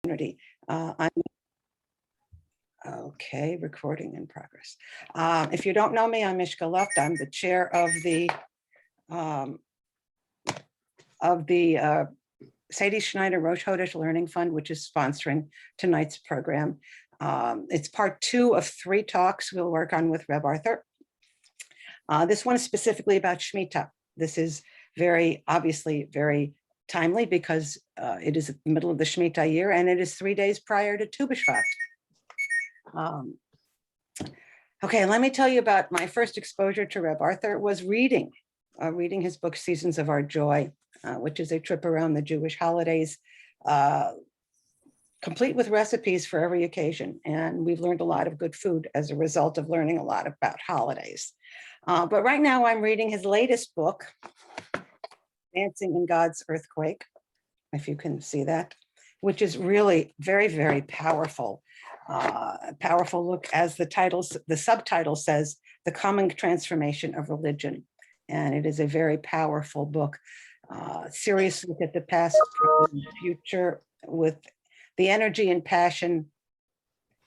community. Okay, recording in progress. If you don't know me, I'm Mishka Luft. I'm the chair of the Sadie Schneider Rosh Chodesh Learning Fund, which is sponsoring tonight's program. It's part 2 of 3 talks we'll work on with Rabbi Arthur. This one is specifically about Shemitah. This is obviously very timely because it is the middle of the Shemitah year and it is 3 days prior to Tu B'Shvat. Okay, let me tell you about my first exposure to Rabbi Arthur was reading his book, Seasons of Our Joy, which is a trip around the Jewish holidays, complete with recipes for every occasion. And we've learned a lot of good food as a result of learning a lot about holidays. But right now I'm reading his latest book, Dancing in God's Earthquake, if you can see that, which is really very, very powerful. Powerful look, as the subtitle says, The Coming Transformation of Religion. And it is a very powerful book. Serious look at the past, present, future, with the energy and passion,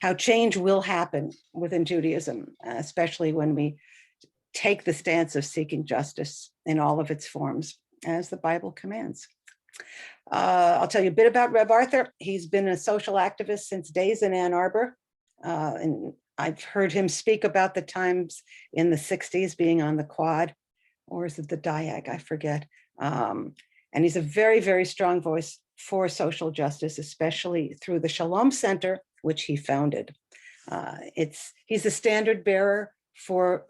how change will happen within Judaism, especially when we take the stance of seeking justice in all of its forms, as the Bible commands. I'll tell you a bit about Reb Arthur. He's been a social activist since days in Ann Arbor. And I've heard him speak about the times in the 60s being on the quad, or is it the Diag? I forget. And he's a very, very strong voice for social justice, especially through the Shalom Center, which he founded. He's the standard bearer for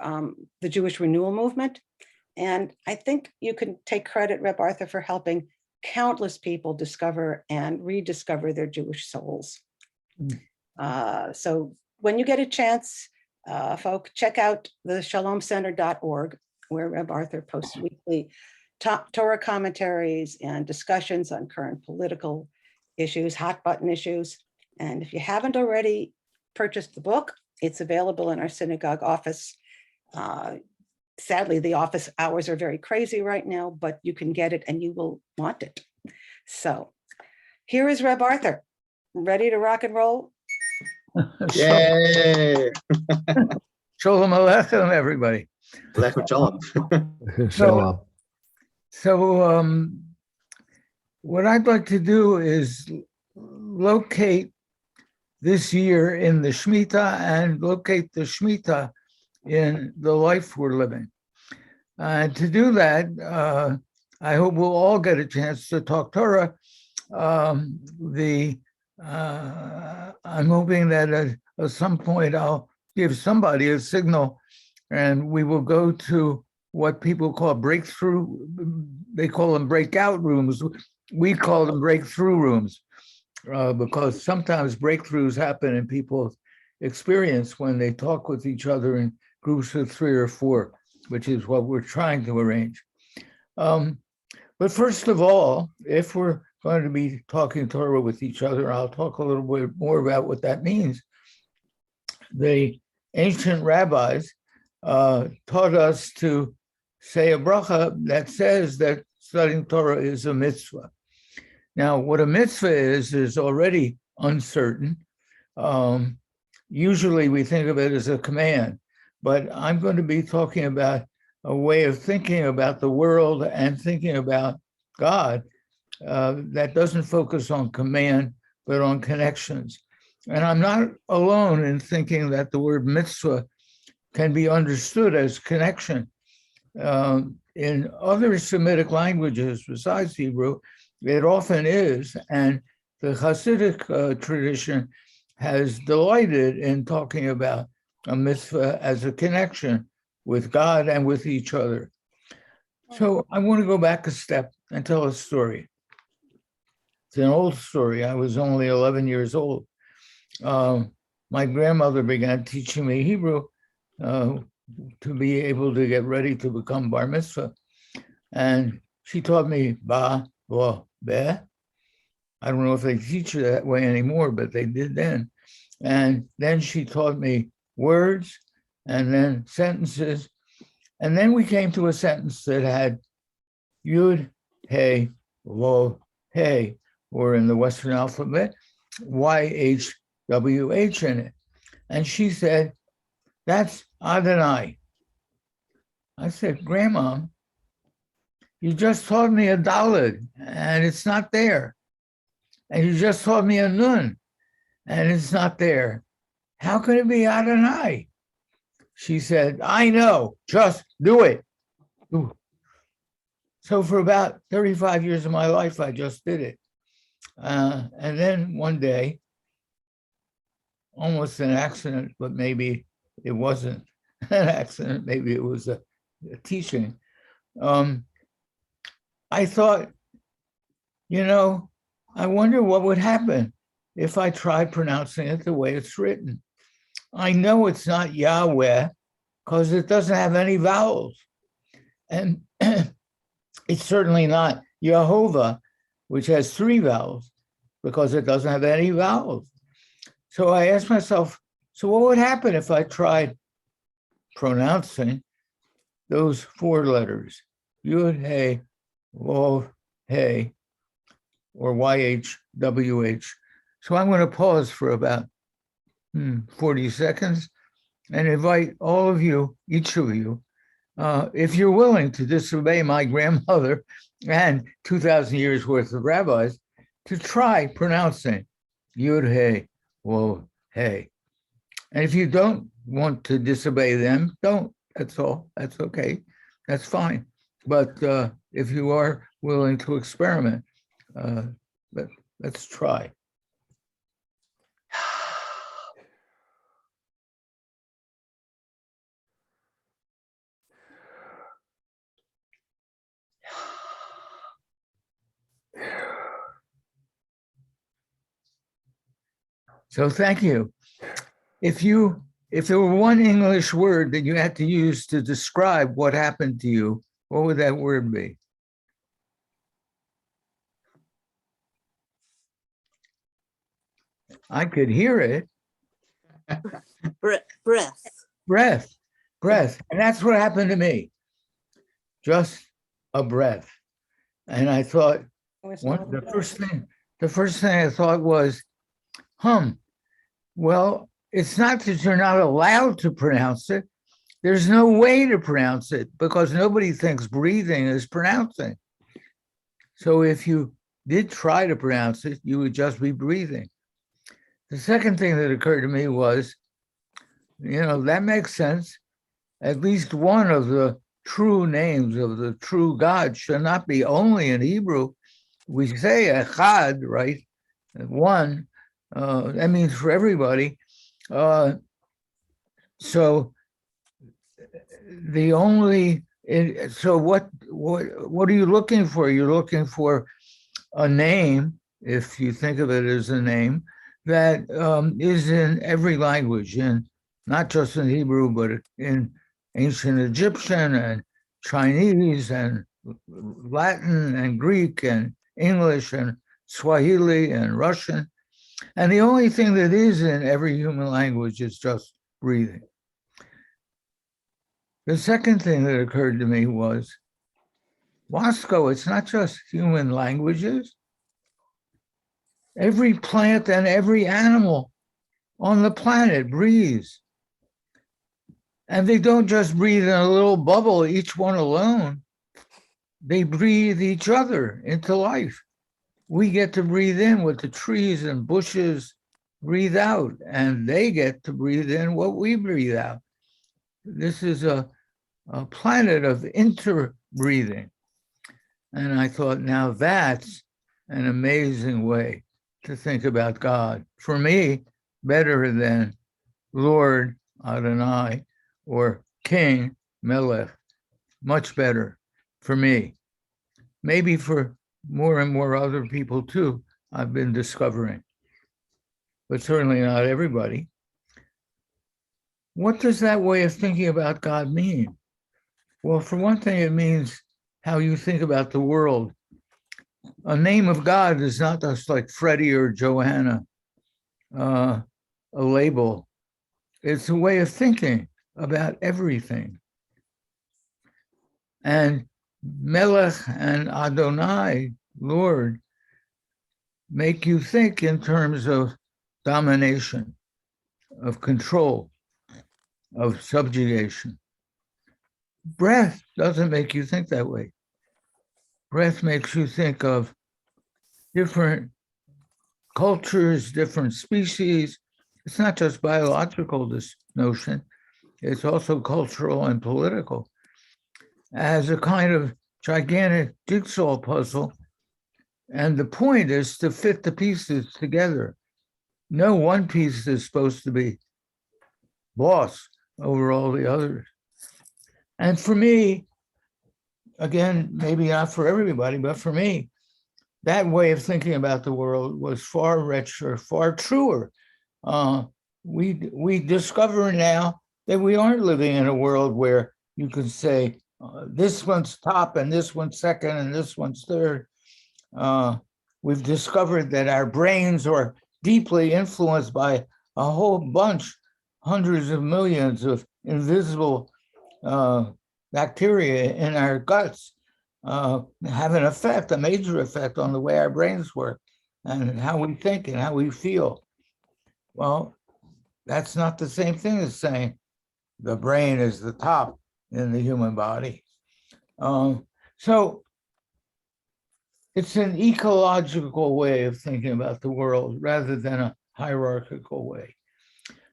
the Jewish Renewal Movement. And I think you can take credit, Reb Arthur, for helping countless people discover and rediscover their Jewish souls. So when you get a chance, folks, check out the shalomcenter.org, where Reb Arthur posts weekly Torah commentaries and discussions on current political issues, hot button issues. And if you haven't already purchased the book, it's available in our synagogue office. Sadly, the office hours are very crazy right now, but you can get it and you will want it. So here is Reb Arthur, ready to rock and roll? Yay! Shalom Aleichem, everybody. Aleichem shalom. So what I'd like to do is locate this year in the Shemitah and locate the Shemitah in the life we're living. To do that, I hope we'll all get a chance to talk Torah. I'm hoping that at some point I'll give somebody a signal and we will go to what people call breakthrough. They call them breakout rooms. We call them breakthrough rooms because sometimes breakthroughs happen in people's experience when they talk with each other in groups of 3 or 4, which is what we're trying to arrange. But first of all, if we're going to be talking Torah with each other, I'll talk a little bit more about what that means. The ancient rabbis taught us to say a bracha that says that studying Torah is a mitzvah. Now, what a mitzvah is already uncertain. Usually we think of it as a command, but I'm going to be talking about a way of thinking about the world and thinking about God that doesn't focus on command, but on connections. And I'm not alone in thinking that the word mitzvah can be understood as connection. In other Semitic languages besides Hebrew, it often is, and the Hasidic tradition has delighted in talking about a mitzvah as a connection with God and with each other. So I want to go back a step and tell a story. It's an old story. I was only 11 years old. My grandmother began teaching me Hebrew to be able to get ready to become bar mitzvah. And she taught me ba, bo, be. I don't know if they teach it that way anymore, but they did then. And then she taught me words and then sentences. And then we came to a sentence that had yud, hey, lo, hey, or in the Western alphabet, YHWH in it. And she said, that's Adonai. I said, Grandma, you just taught me a Daled and it's not there. And you just taught me a Nun and it's not there. How can it be Adonai? She said, I know, just do it. Ooh. So for about 35 years of my life, I just did it. And then one day, almost an accident, but maybe it wasn't an accident, maybe it was a teaching. I thought, I wonder what would happen if I tried pronouncing it the way it's written. I know it's not Yahweh because it doesn't have any vowels. And it's certainly not Yehovah, which has 3 vowels, because it doesn't have any vowels. So I asked myself, so what would happen if I tried pronouncing those 4 letters, Yud, Hey, Wov, Hey, or YHWH? So I'm going to pause for about 40 seconds and invite all of you, each of you, if you're willing to disobey my grandmother and 2,000 years worth of rabbis, to try pronouncing Yud, Hey, Wov, Hey. And if you don't want to disobey them, don't. That's all. That's okay. That's fine. But if you are willing to experiment, let's try. So thank you. If there were one English word that you had to use to describe what happened to you, what would that word be? I could hear it. Breath. Breath. And that's what happened to me. Just a breath. And I thought, the first thing I thought was, well, it's not that you're not allowed to pronounce it. There's no way to pronounce it because nobody thinks breathing is pronouncing. So if you did try to pronounce it, you would just be breathing. The second thing that occurred to me was, that makes sense. At least one of the true names of the true God should not be only in Hebrew. We say echad, right? One. That means for everybody. So what are you looking for? You're looking for a name, if you think of it as a name, that is in every language, in not just in Hebrew, but in ancient Egyptian and Chinese and Latin and Greek and English and Swahili and Russian. And the only thing that is in every human language is just breathing. The second thing that occurred to me was, Waskow, it's not just human languages. Every plant and every animal on the planet breathes. And they don't just breathe in a little bubble, each one alone. They breathe each other into life. We get to breathe in what the trees and bushes breathe out, and they get to breathe in what we breathe out. This is a planet of interbreathing. And I thought, now that's an amazing way to think about God. For me, better than Lord Adonai or King Melech, much better for me. Maybe for more and more other people too, I've been discovering, but certainly not everybody. What does that way of thinking about God mean? Well, for one thing, it means how you think about the world. A name of God is not just like Freddie or Johanna, a label. It's a way of thinking about everything. And Melech and Adonai, Lord, make you think in terms of domination, of control, of subjugation. Breath doesn't make you think that way. Breath makes you think of different cultures, different species. It's not just biological, this notion. It's also cultural and political, as a kind of gigantic jigsaw puzzle. And the point is to fit the pieces together. No one piece is supposed to be boss over all the others. And for me, again, maybe not for everybody, but for me, that way of thinking about the world was far richer, far truer. We discover now that we aren't living in a world where you can say, this one's top and this one's second and this one's third. We've discovered that our brains are deeply influenced by a whole bunch, hundreds of millions of invisible bacteria in our guts, have an effect, a major effect on the way our brains work and how we think and how we feel. Well, that's not the same thing as saying the brain is the top in the human body. So it's an ecological way of thinking about the world rather than a hierarchical way.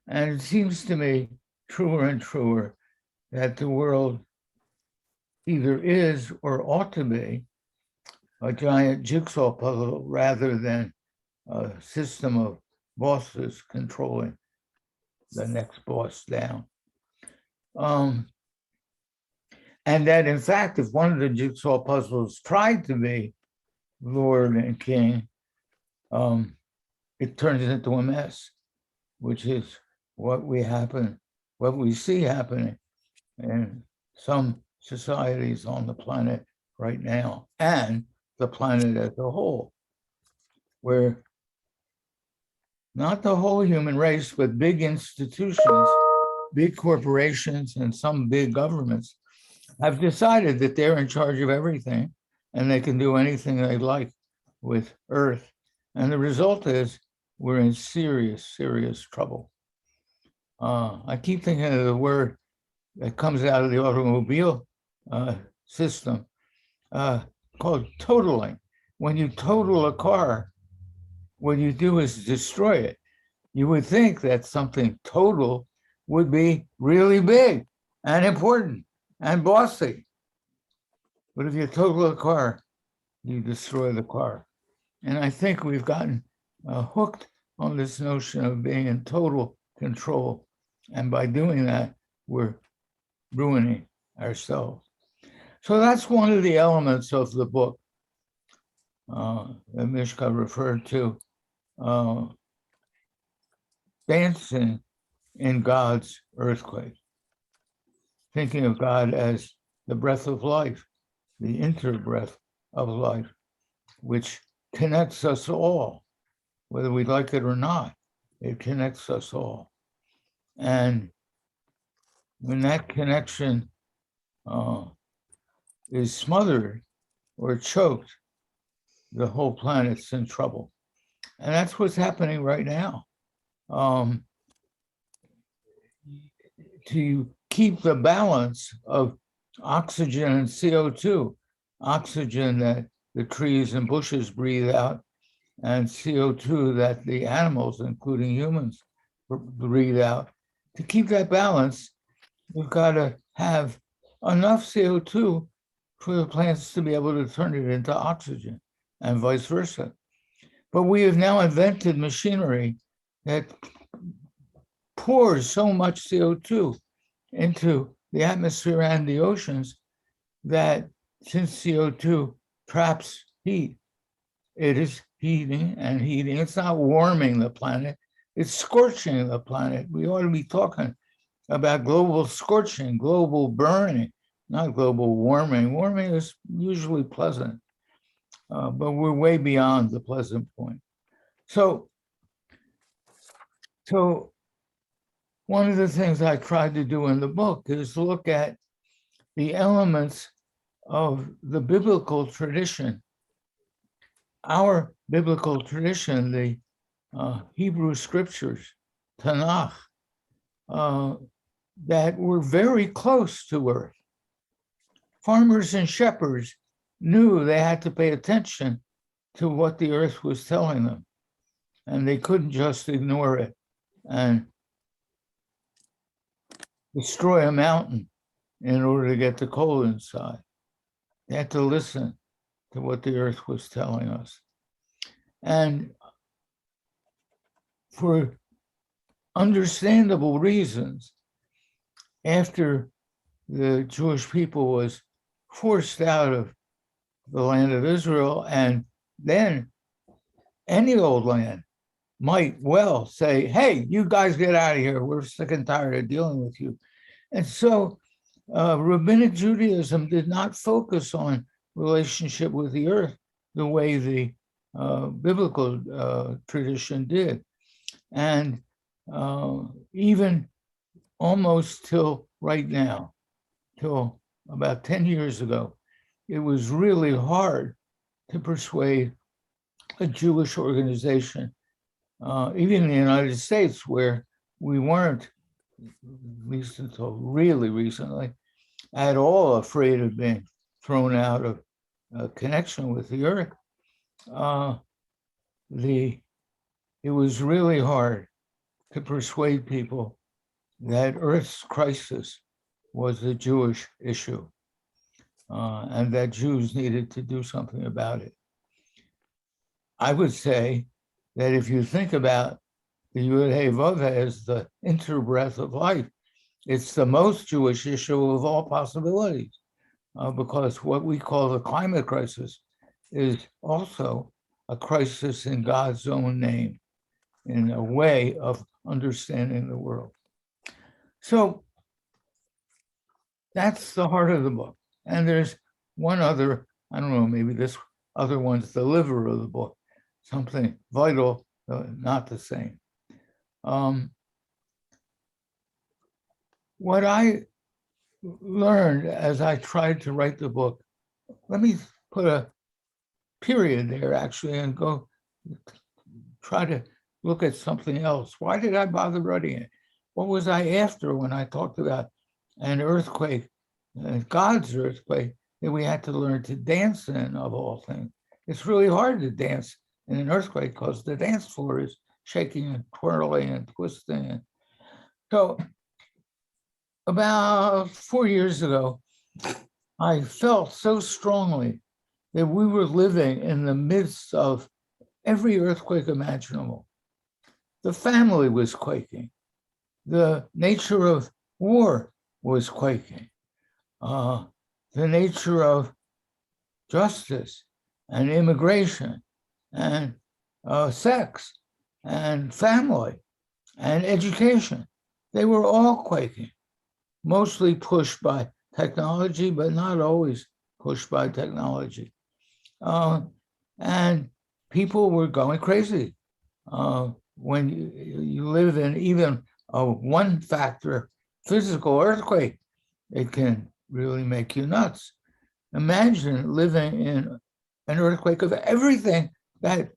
And it seems to me truer and truer that the world either is or ought to be a giant jigsaw puzzle rather than a system of bosses controlling the next boss down. And that, in fact, if one of the jigsaw puzzles tried to be Lord and King, it turns into a mess, which is what we see happening in some societies on the planet right now, and the planet as a whole, where not the whole human race, but big institutions, big corporations, and some big governments have decided that they're in charge of everything and they can do anything they like with Earth. And the result is we're in serious, serious trouble. I keep thinking of the word that comes out of the automobile system called totaling. When you total a car, what you do is destroy it. You would think that something total would be really big and important and bossy. But if you total a car, you destroy the car. And I think we've gotten hooked on this notion of being in total control. And by doing that, we're ruining ourselves. So that's one of the elements of the book that Mishka referred to, dancing in God's earthquake, thinking of God as the breath of life, the interbreath of life, which connects us all, whether we like it or not, it connects us all. And when that connection is smothered or choked, the whole planet's in trouble. And that's what's happening right now. To keep the balance of oxygen and CO2, oxygen that the trees and bushes breathe out, and CO2 that the animals, including humans, breathe out. To keep that balance, we've got to have enough CO2 for the plants to be able to turn it into oxygen and vice versa. But we have now invented machinery that pours so much CO2 into the atmosphere and the oceans that since CO2 traps heat, it is heating and heating. It's not warming the planet, it's scorching the planet. We ought to be talking about global scorching, global burning, not global warming. Warming is usually pleasant, but we're way beyond the pleasant point. So one of the things I tried to do in the book is look at the elements of the biblical tradition, our biblical tradition, the Hebrew scriptures, Tanakh, that were very close to earth. Farmers and shepherds knew they had to pay attention to what the earth was telling them, and they couldn't just ignore it and destroy a mountain in order to get the coal inside. They had to listen to what the earth was telling us. And for understandable reasons, after the Jewish people was forced out of the land of Israel, and then any old land might well say, hey, you guys get out of here. We're sick and tired of dealing with you. And so Rabbinic Judaism did not focus on relationship with the earth the way the biblical tradition did. And even almost till right now, till about 10 years ago, it was really hard to persuade a Jewish organization, even in the United States, where we weren't, at least until really recently, at all afraid of being thrown out of connection with the earth. It was really hard to persuade people that Earth's crisis was a Jewish issue, and that Jews needed to do something about it. I would say that if you think about the Yud Hey Vav Hey as the interbreath of life, it's the most Jewish issue of all possibilities, because what we call the climate crisis is also a crisis in God's own name, in a way of understanding the world. So that's the heart of the book. And there's one other, I don't know, maybe this other one's the liver of the book, something vital, not the same. What I learned as I tried to write the book, let me put a period there actually and go try to look at something else. Why did I bother writing it? What was I after when I talked about an earthquake, God's earthquake, that we had to learn to dance in, of all things? It's really hard to dance in an earthquake because the dance floor is shaking and twirling and twisting. So about 4 years ago, I felt so strongly that we were living in the midst of every earthquake imaginable. The family was quaking. The nature of war was quaking. The nature of justice and immigration and sex and family and education, they were all quaking, mostly pushed by technology, but not always pushed by technology. And people were going crazy. When you live in even a one factor physical earthquake, it can really make you nuts. Imagine living in an earthquake of everything that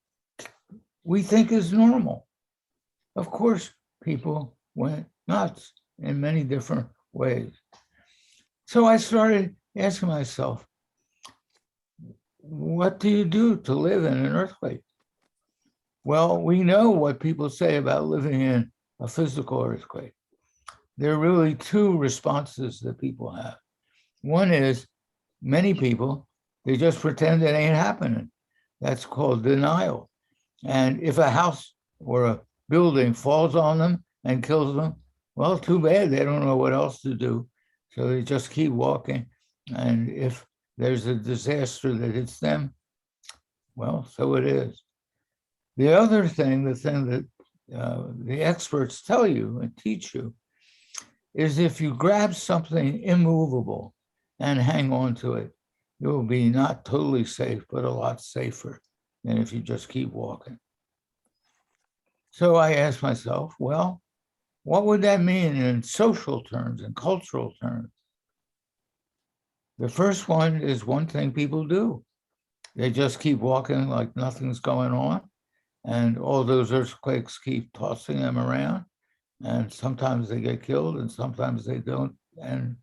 we think is normal. Of course, people went nuts in many different ways. So I started asking myself, what do you do to live in an earthquake? Well, we know what people say about living in a physical earthquake. There are really two responses that people have. One is many people, they just pretend it ain't happening. That's called denial. And if a house or a building falls on them and kills them, well, too bad, they don't know what else to do. So they just keep walking. And if there's a disaster that hits them, well, so it is. The other thing, the thing that the experts tell you and teach you, is if you grab something immovable and hang on to it, it will be not totally safe, but a lot safer than if you just keep walking. So I asked myself, well, what would that mean in social terms and cultural terms? The first one is one thing people do. They just keep walking like nothing's going on. And all those earthquakes keep tossing them around. And sometimes they get killed and sometimes they don't. And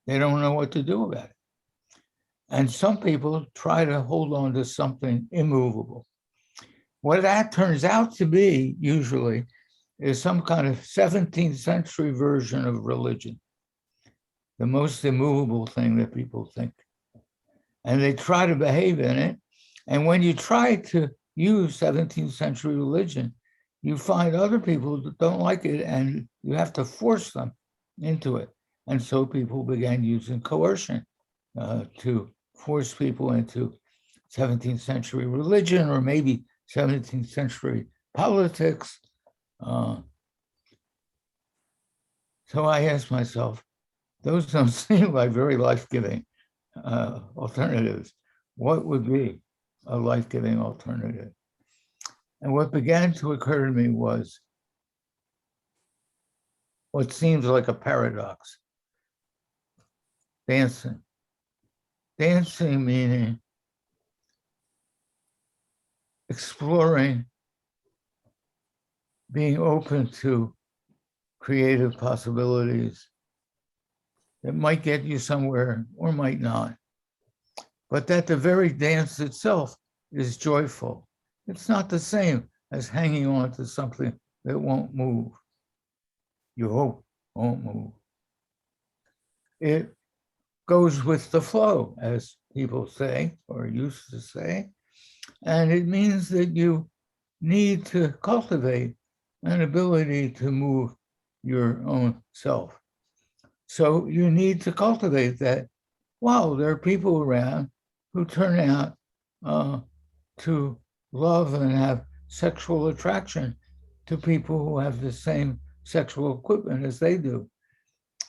they don't know what to do about it. And some people try to hold on to something immovable. What that turns out to be usually is some kind of 17th century version of religion, the most immovable thing that people think. And they try to behave in it. And when you try to use 17th century religion, you find other people that don't like it and you have to force them into it. And so people began using coercion to force people into 17th century religion or maybe 17th century politics. So I asked myself, those don't seem like very life-giving alternatives. What would be a life-giving alternative? And what began to occur to me was what seems like a paradox. Dancing. Dancing meaning exploring, being open to creative possibilities that might get you somewhere or might not. But that the very dance itself is joyful. It's not the same as hanging on to something that won't move. You hope won't move. It goes with the flow, as people say, or used to say. And it means that you need to cultivate an ability to move your own self. So you need to cultivate that. Wow, there are people around who turn out to love and have sexual attraction to people who have the same sexual equipment as they do.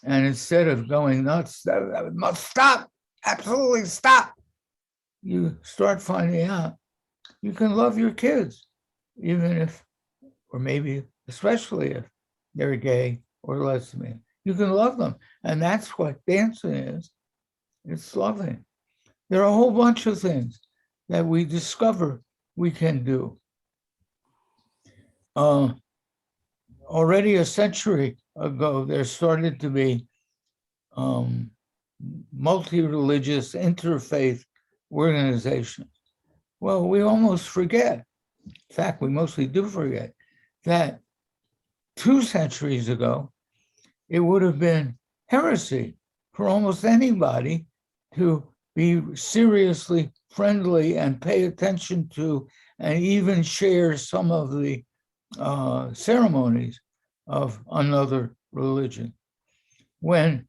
And instead of going nuts, that must stop, absolutely stop, you start finding out you can love your kids, even if, or maybe especially if they're gay or lesbian. You can love them. And that's what dancing is. It's loving. There are a whole bunch of things that we discover we can do. Already a century ago, there started to be multi-religious interfaith organizations. Well, we almost forget, in fact, we mostly do forget, that 2 centuries ago, it would have been heresy for almost anybody to be seriously friendly and pay attention to and even share some of the ceremonies of another religion. When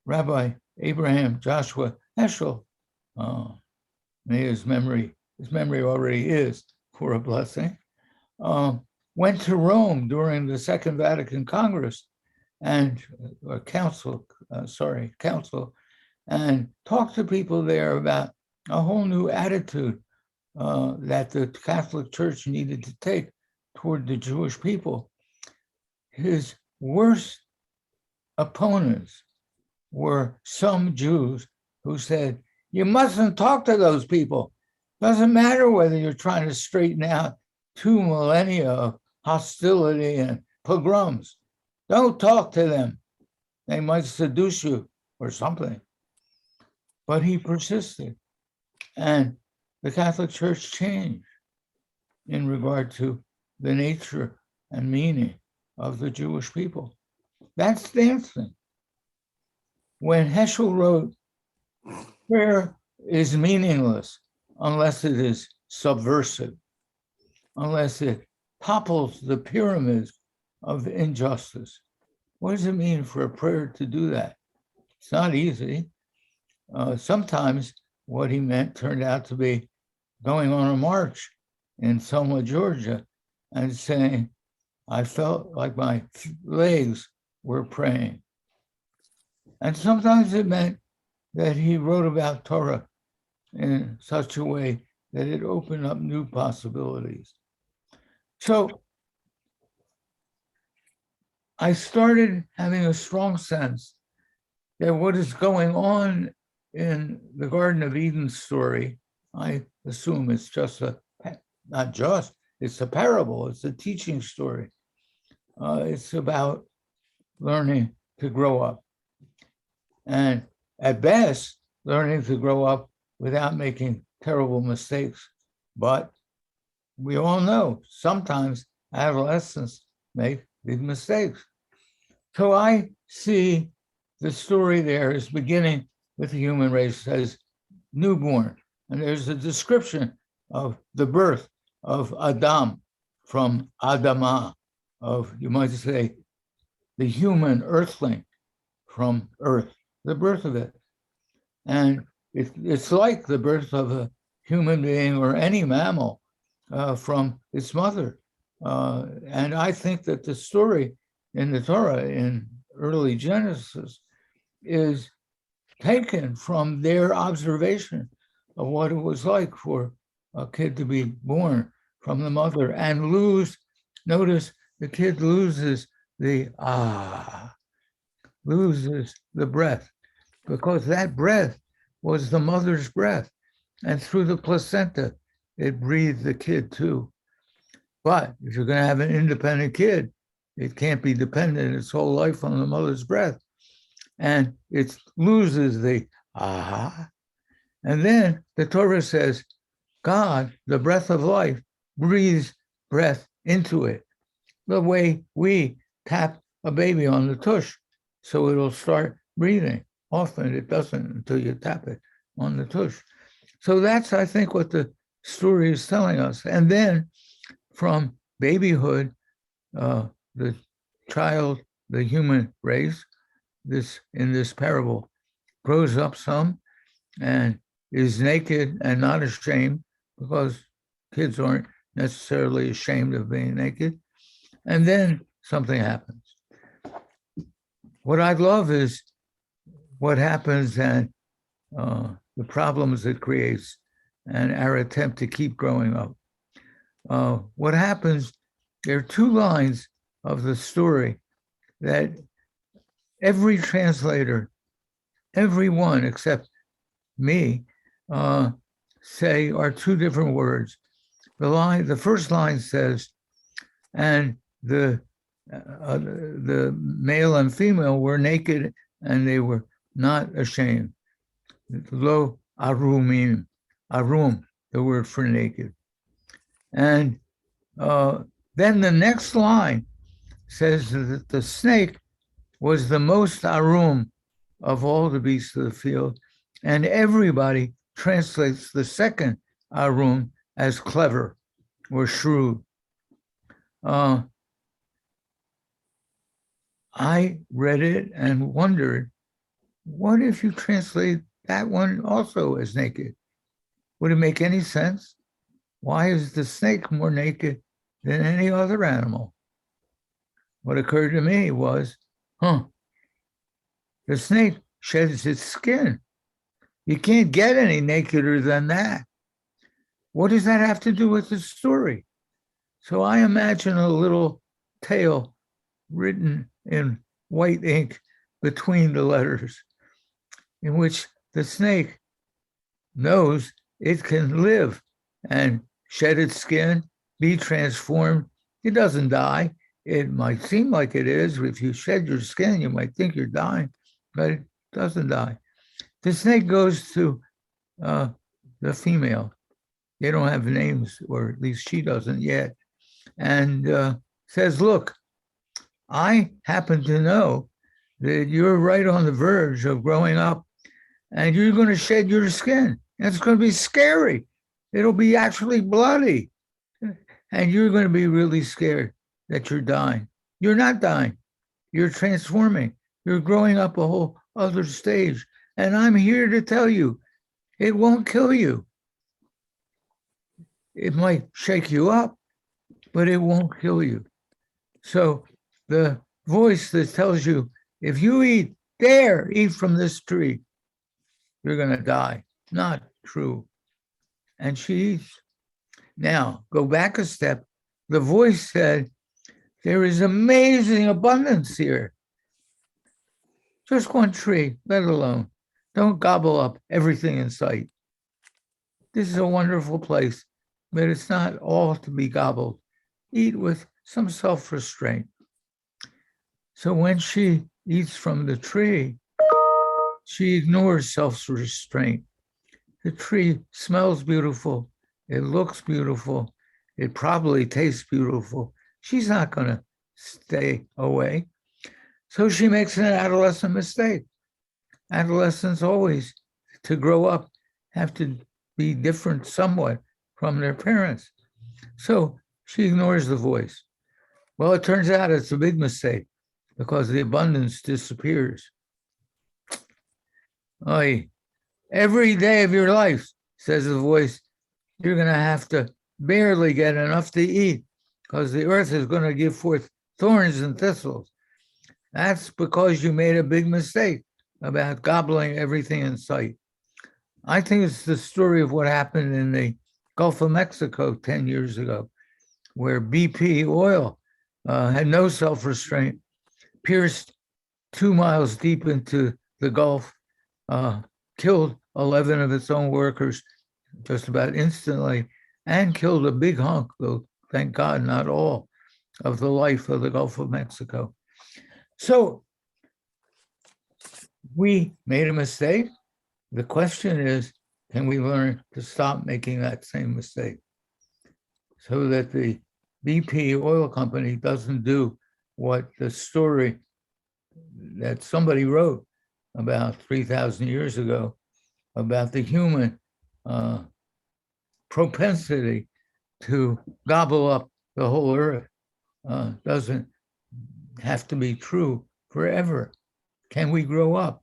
Rabbi Abraham Joshua Heschel, may his memory already is for a blessing, went to Rome during the Second Vatican Congress and council, and talked to people there about a whole new attitude that the Catholic Church needed to take toward the Jewish people. His worst opponents were some Jews who said, you mustn't talk to those people. Doesn't matter whether you're trying to straighten out 2 millennia of hostility and pogroms. Don't talk to them. They might seduce you or something. But he persisted. And the Catholic Church changed in regard to the nature and meaning of the Jewish people. That's dancing. When Heschel wrote, prayer is meaningless unless it is subversive, unless it topples the pyramids of injustice. What does it mean for a prayer to do that? It's not easy. Sometimes what he meant turned out to be going on a march in Selma, Georgia, and saying, I felt like my legs were praying. And sometimes it meant that he wrote about Torah in such a way that it opened up new possibilities. So I started having a strong sense that what is going on in the Garden of Eden story I assume it's just not just, it's a parable, it's a teaching story. It's about learning to grow up. And at best, learning to grow up without making terrible mistakes. But we all know sometimes adolescents make big mistakes. So I see the story there is beginning with the human race as newborn. And there's a description of the birth of Adam from Adamah, of, you might say, the human earthling from earth, the birth of it. And it's like the birth of a human being or any mammal from its mother. And I think that the story in the Torah, in early Genesis, is taken from their observation of what it was like for a kid to be born from the mother and notice the kid loses loses the breath, because that breath was the mother's breath. And through the placenta, it breathed the kid too. But if you're going to have an independent kid, it can't be dependent its whole life on the mother's breath. And it loses the And then the Torah says, God, the breath of life, breathes breath into it. The way we tap a baby on the tush, so it'll start breathing. Often it doesn't until you tap it on the tush. So that's, I think, what the story is telling us. And then from babyhood, the child, the human race, in this parable, grows up some and is naked and not ashamed, because kids aren't necessarily ashamed of being naked. And then something happens. What I love is what happens and the problems it creates and our attempt to keep growing up. What happens, there are two lines of the story that every translator, everyone except me, say are two different words. The first line says, and the male and female were naked and they were not ashamed. Lo arumim, arum, the word for naked. And then the next line says that the snake was the most arum of all the beasts of the field, and everybody translates the second arum as clever or shrewd. I read it and wondered, what if you translate that one also as naked? Would it make any sense? Why is the snake more naked than any other animal? What occurred to me was, the snake sheds its skin. You can't get any nakeder than that. What does that have to do with the story? So I imagine a little tale written in white ink between the letters, in which the snake knows it can live and shed its skin, be transformed. It doesn't die. It might seem like it is. If you shed your skin, you might think you're dying, but it doesn't die. The snake goes to the female. They don't have names, or at least she doesn't yet, and says, look, I happen to know that you're right on the verge of growing up, and you're going to shed your skin. And it's going to be scary. It'll be actually bloody. And you're going to be really scared that you're dying. You're not dying. You're transforming. You're growing up a whole other stage. And I'm here to tell you, it won't kill you. It might shake you up, but it won't kill you. So the voice that tells you, if you eat from this tree, you're going to die. Not true. And she eats. Now, go back a step. The voice said, there is amazing abundance here. Just one tree, let alone. Don't gobble up everything in sight. this is a wonderful place, but it's not all to be gobbled. Eat with some self-restraint. So when she eats from the tree, she ignores self-restraint. The tree smells beautiful. It looks beautiful. It probably tastes beautiful. She's not going to stay away. So she makes an adolescent mistake. Adolescents always, to grow up, have to be different somewhat from their parents. So she ignores the voice. Well, it turns out it's a big mistake because the abundance disappears. Oy. Every day of your life, says the voice, you're going to have to barely get enough to eat because the earth is going to give forth thorns and thistles. That's because you made a big mistake about gobbling everything in sight. I think it's the story of what happened in the Gulf of Mexico 10 years ago, where BP oil had no self-restraint, pierced 2 miles deep into the Gulf, killed 11 of its own workers just about instantly, and killed a big hunk, though thank God not all, of the life of the Gulf of Mexico. So we made a mistake. The question is, can we learn to stop making that same mistake so that the BP oil company doesn't do what the story that somebody wrote about 3,000 years ago about the human propensity to gobble up the whole earth doesn't have to be true forever. Can we grow up?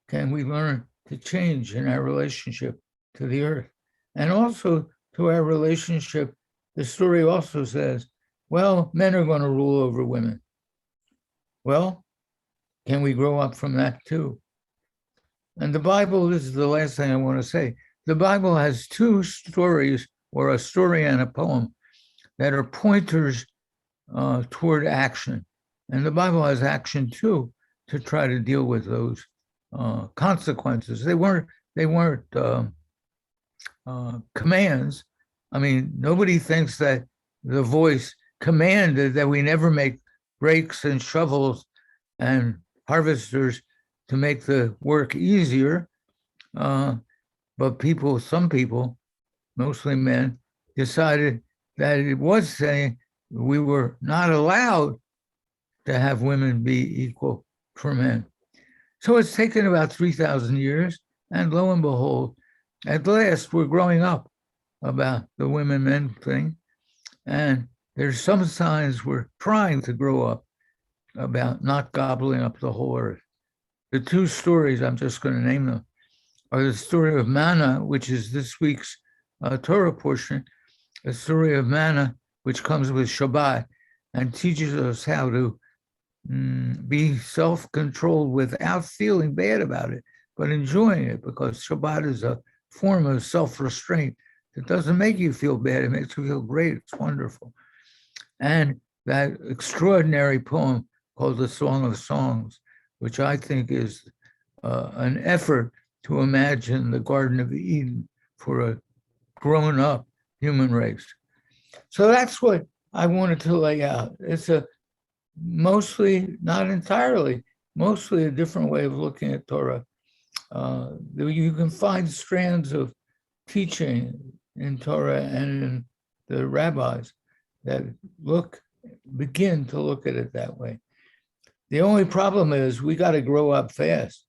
Can we learn to change in our relationship to the earth? And also to our relationship, the story also says, well, men are going to rule over women. Well, can we grow up from that too? And the Bible, this is the last thing I want to say, the Bible has 2 stories, or a story and a poem, that are pointers toward action. And the Bible has action too, to try to deal with those consequences. They weren't commands. I mean, nobody thinks that the voice commanded that we never make rakes and shovels and harvesters to make the work easier. But some people, mostly men, decided that it was saying we were not allowed to have women be equal for men. So it's taken about 3,000 years, and lo and behold, at last we're growing up about the women-men thing, and there's some signs we're trying to grow up about not gobbling up the whole earth. The 2 stories, I'm just going to name them, are the story of manna, which is this week's Torah portion, a story of manna, which comes with Shabbat and teaches us how to be self-controlled without feeling bad about it, but enjoying it, because Shabbat is a form of self-restraint. It doesn't make you feel bad. It makes you feel great. It's wonderful. And that extraordinary poem called The Song of Songs, which I think is an effort to imagine the Garden of Eden for a grown-up human race. So that's what I wanted to lay out. It's a mostly, not entirely, mostly a different way of looking at Torah. You can find strands of teaching in Torah and in the rabbis that begin to look at it that way. The only problem is we got to grow up fast,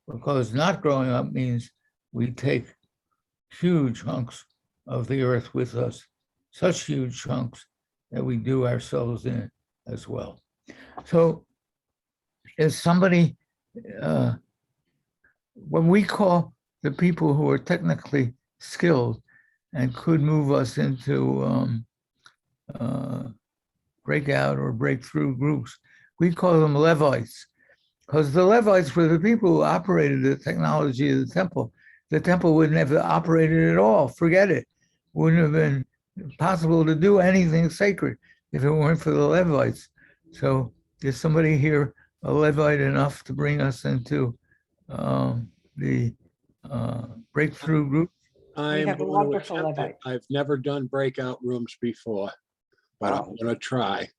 because not growing up means we take huge hunks of the earth with us, such huge chunks that we do ourselves in as well. So if somebody, when we call the people who are technically skilled and could move us into breakout or breakthrough groups, we call them Levites, because the Levites were the people who operated the technology of the temple. The temple would never operated at all. Forget it. Wouldn't have been possible to do anything sacred if it weren't for the Levites. So is somebody here a Levite enough to bring us into the breakthrough group? I'm have a going to wonderful attempt it. Levite. I've never done breakout rooms before, but I'm Oh. going to try.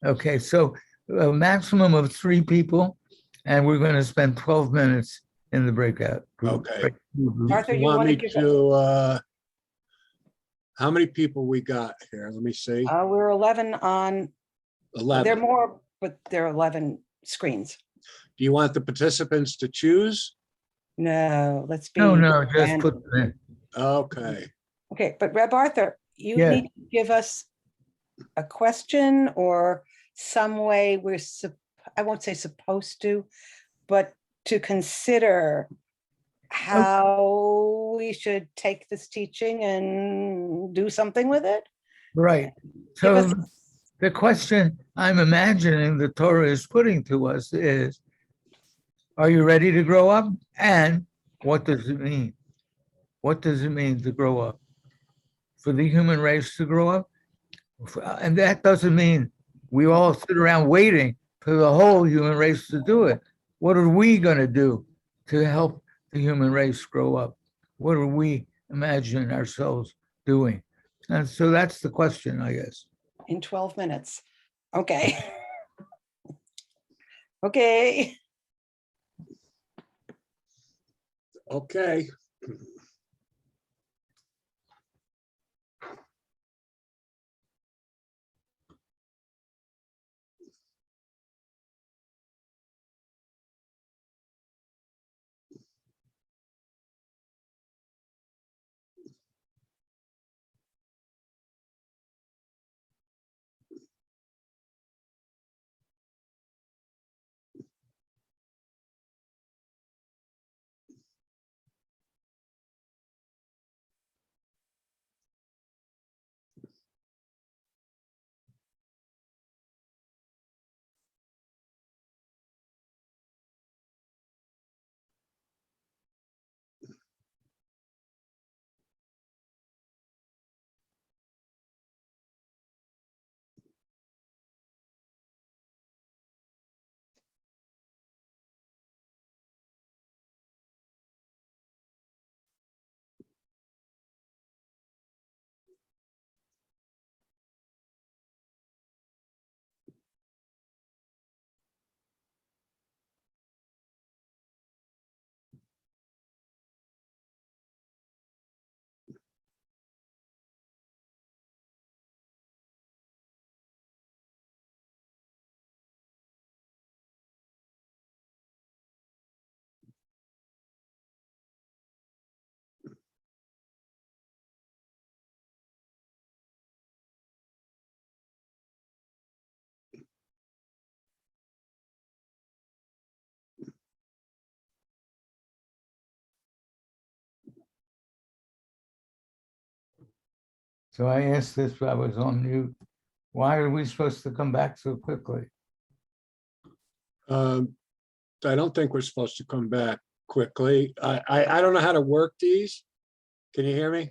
Okay, so a maximum of 3 people, and we're going to spend 12 minutes in the breakout group. Okay. Arthur, You you want want me to give? to, how many people we got here? Let me see. We're 11 on, there are 11. more, but there are 11 screens. Do you want the participants to choose? No, let's be. No, just random. put them in. Okay. Okay, but Reb Arthur, you Yeah. need to give us a question or some way I won't say supposed to, but to consider how we should take this teaching and do something with it. Right. Give So us, the question I'm imagining the Torah is putting to us is, are you ready to grow up? And what does it mean? What does it mean to grow up? For the human race to grow up? And that doesn't mean we all sit around waiting for the whole human race to do it. What are we going to do to help the human race grow up? What are we imagining ourselves doing? And so that's the question, I guess. in 12 minutes. Okay. Okay. Okay. So I asked this, I was on mute. Why are we supposed to come back so quickly? I don't think we're supposed to come back quickly. I don't know how to work these. Can you hear me?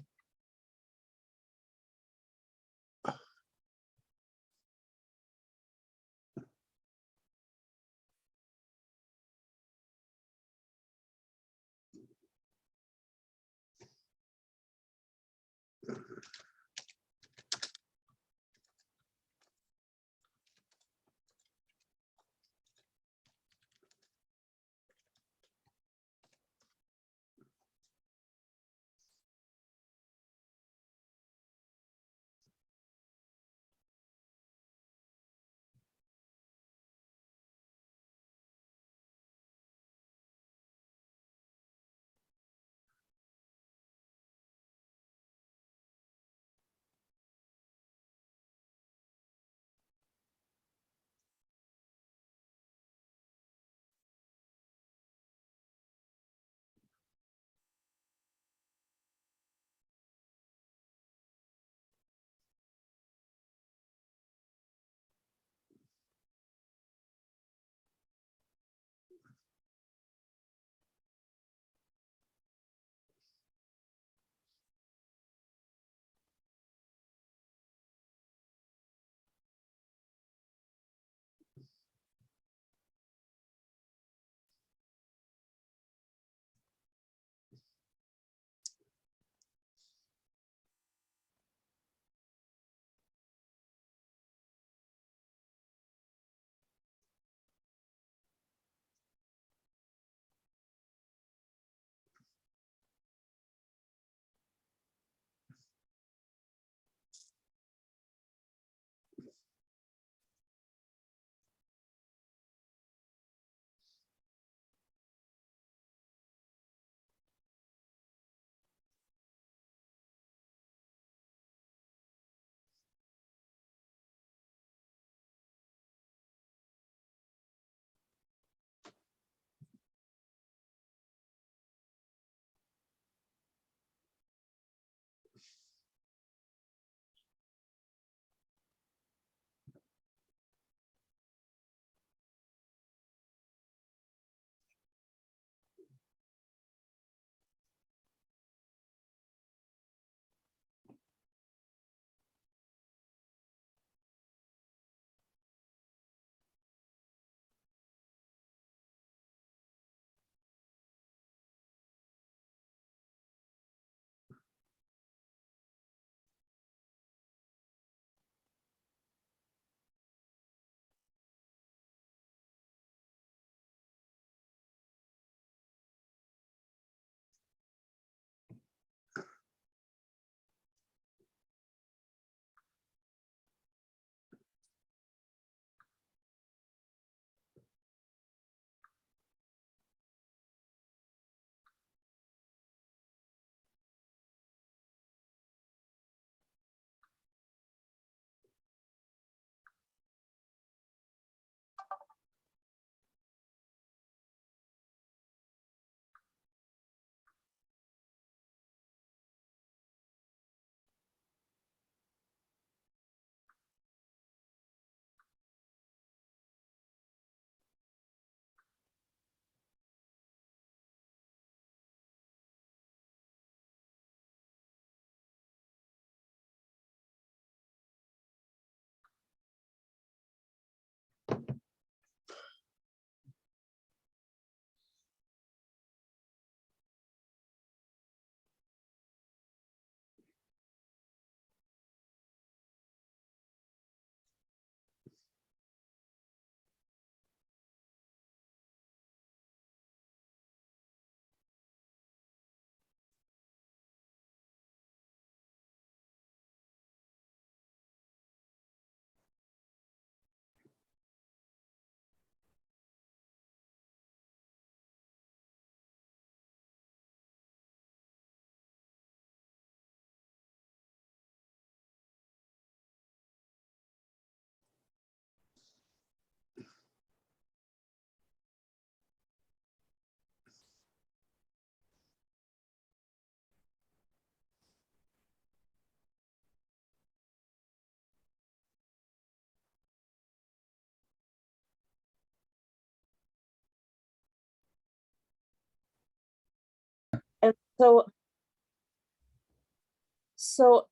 And so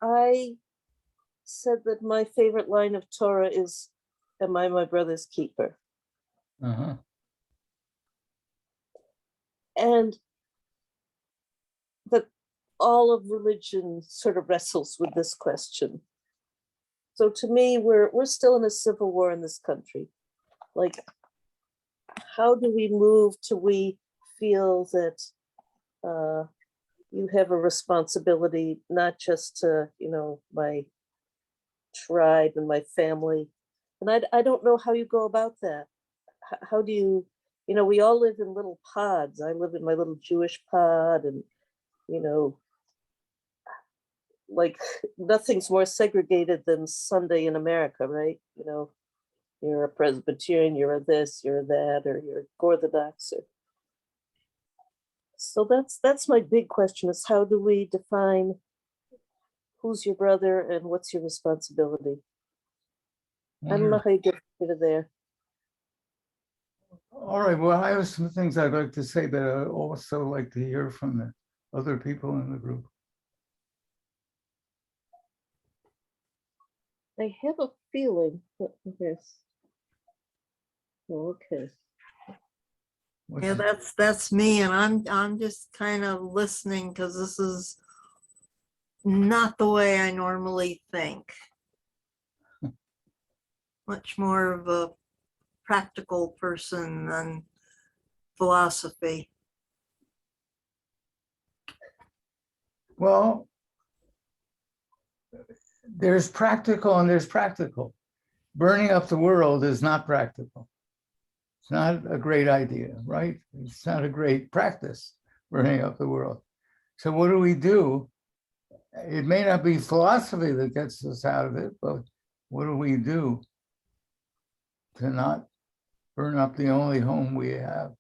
I said that my favorite line of Torah is, "Am I my brother's keeper?" Uh-huh. And that all of religion sort of wrestles with this question. So to me, we're still in a civil war in this country. Like, how do we move till we feel that you have a responsibility, not just to, my tribe and my family. And I don't know how you go about that. How do you, we all live in little pods. I live in my little Jewish pod, and, like nothing's more segregated than Sunday in America, right? You're a Presbyterian, you're a this, you're a that, or you're Orthodox. So that's my big question, is how do we define who's your brother and what's your responsibility? I don't know how you get to there. All right, well, I have some things I'd like to say, but I'd also like to hear from the other people in the group. I have a feeling that there's, okay. What's- Yeah, that's me, and I'm just kind of listening because this is not the way I normally think. Much more of a practical person than philosophy. Well, there's practical and there's practical. Burning up the world is not practical. It's not a great idea, right? It's not a great practice, burning up the world. So what do we do? It may not be philosophy that gets us out of it, but what do we do to not burn up the only home we have?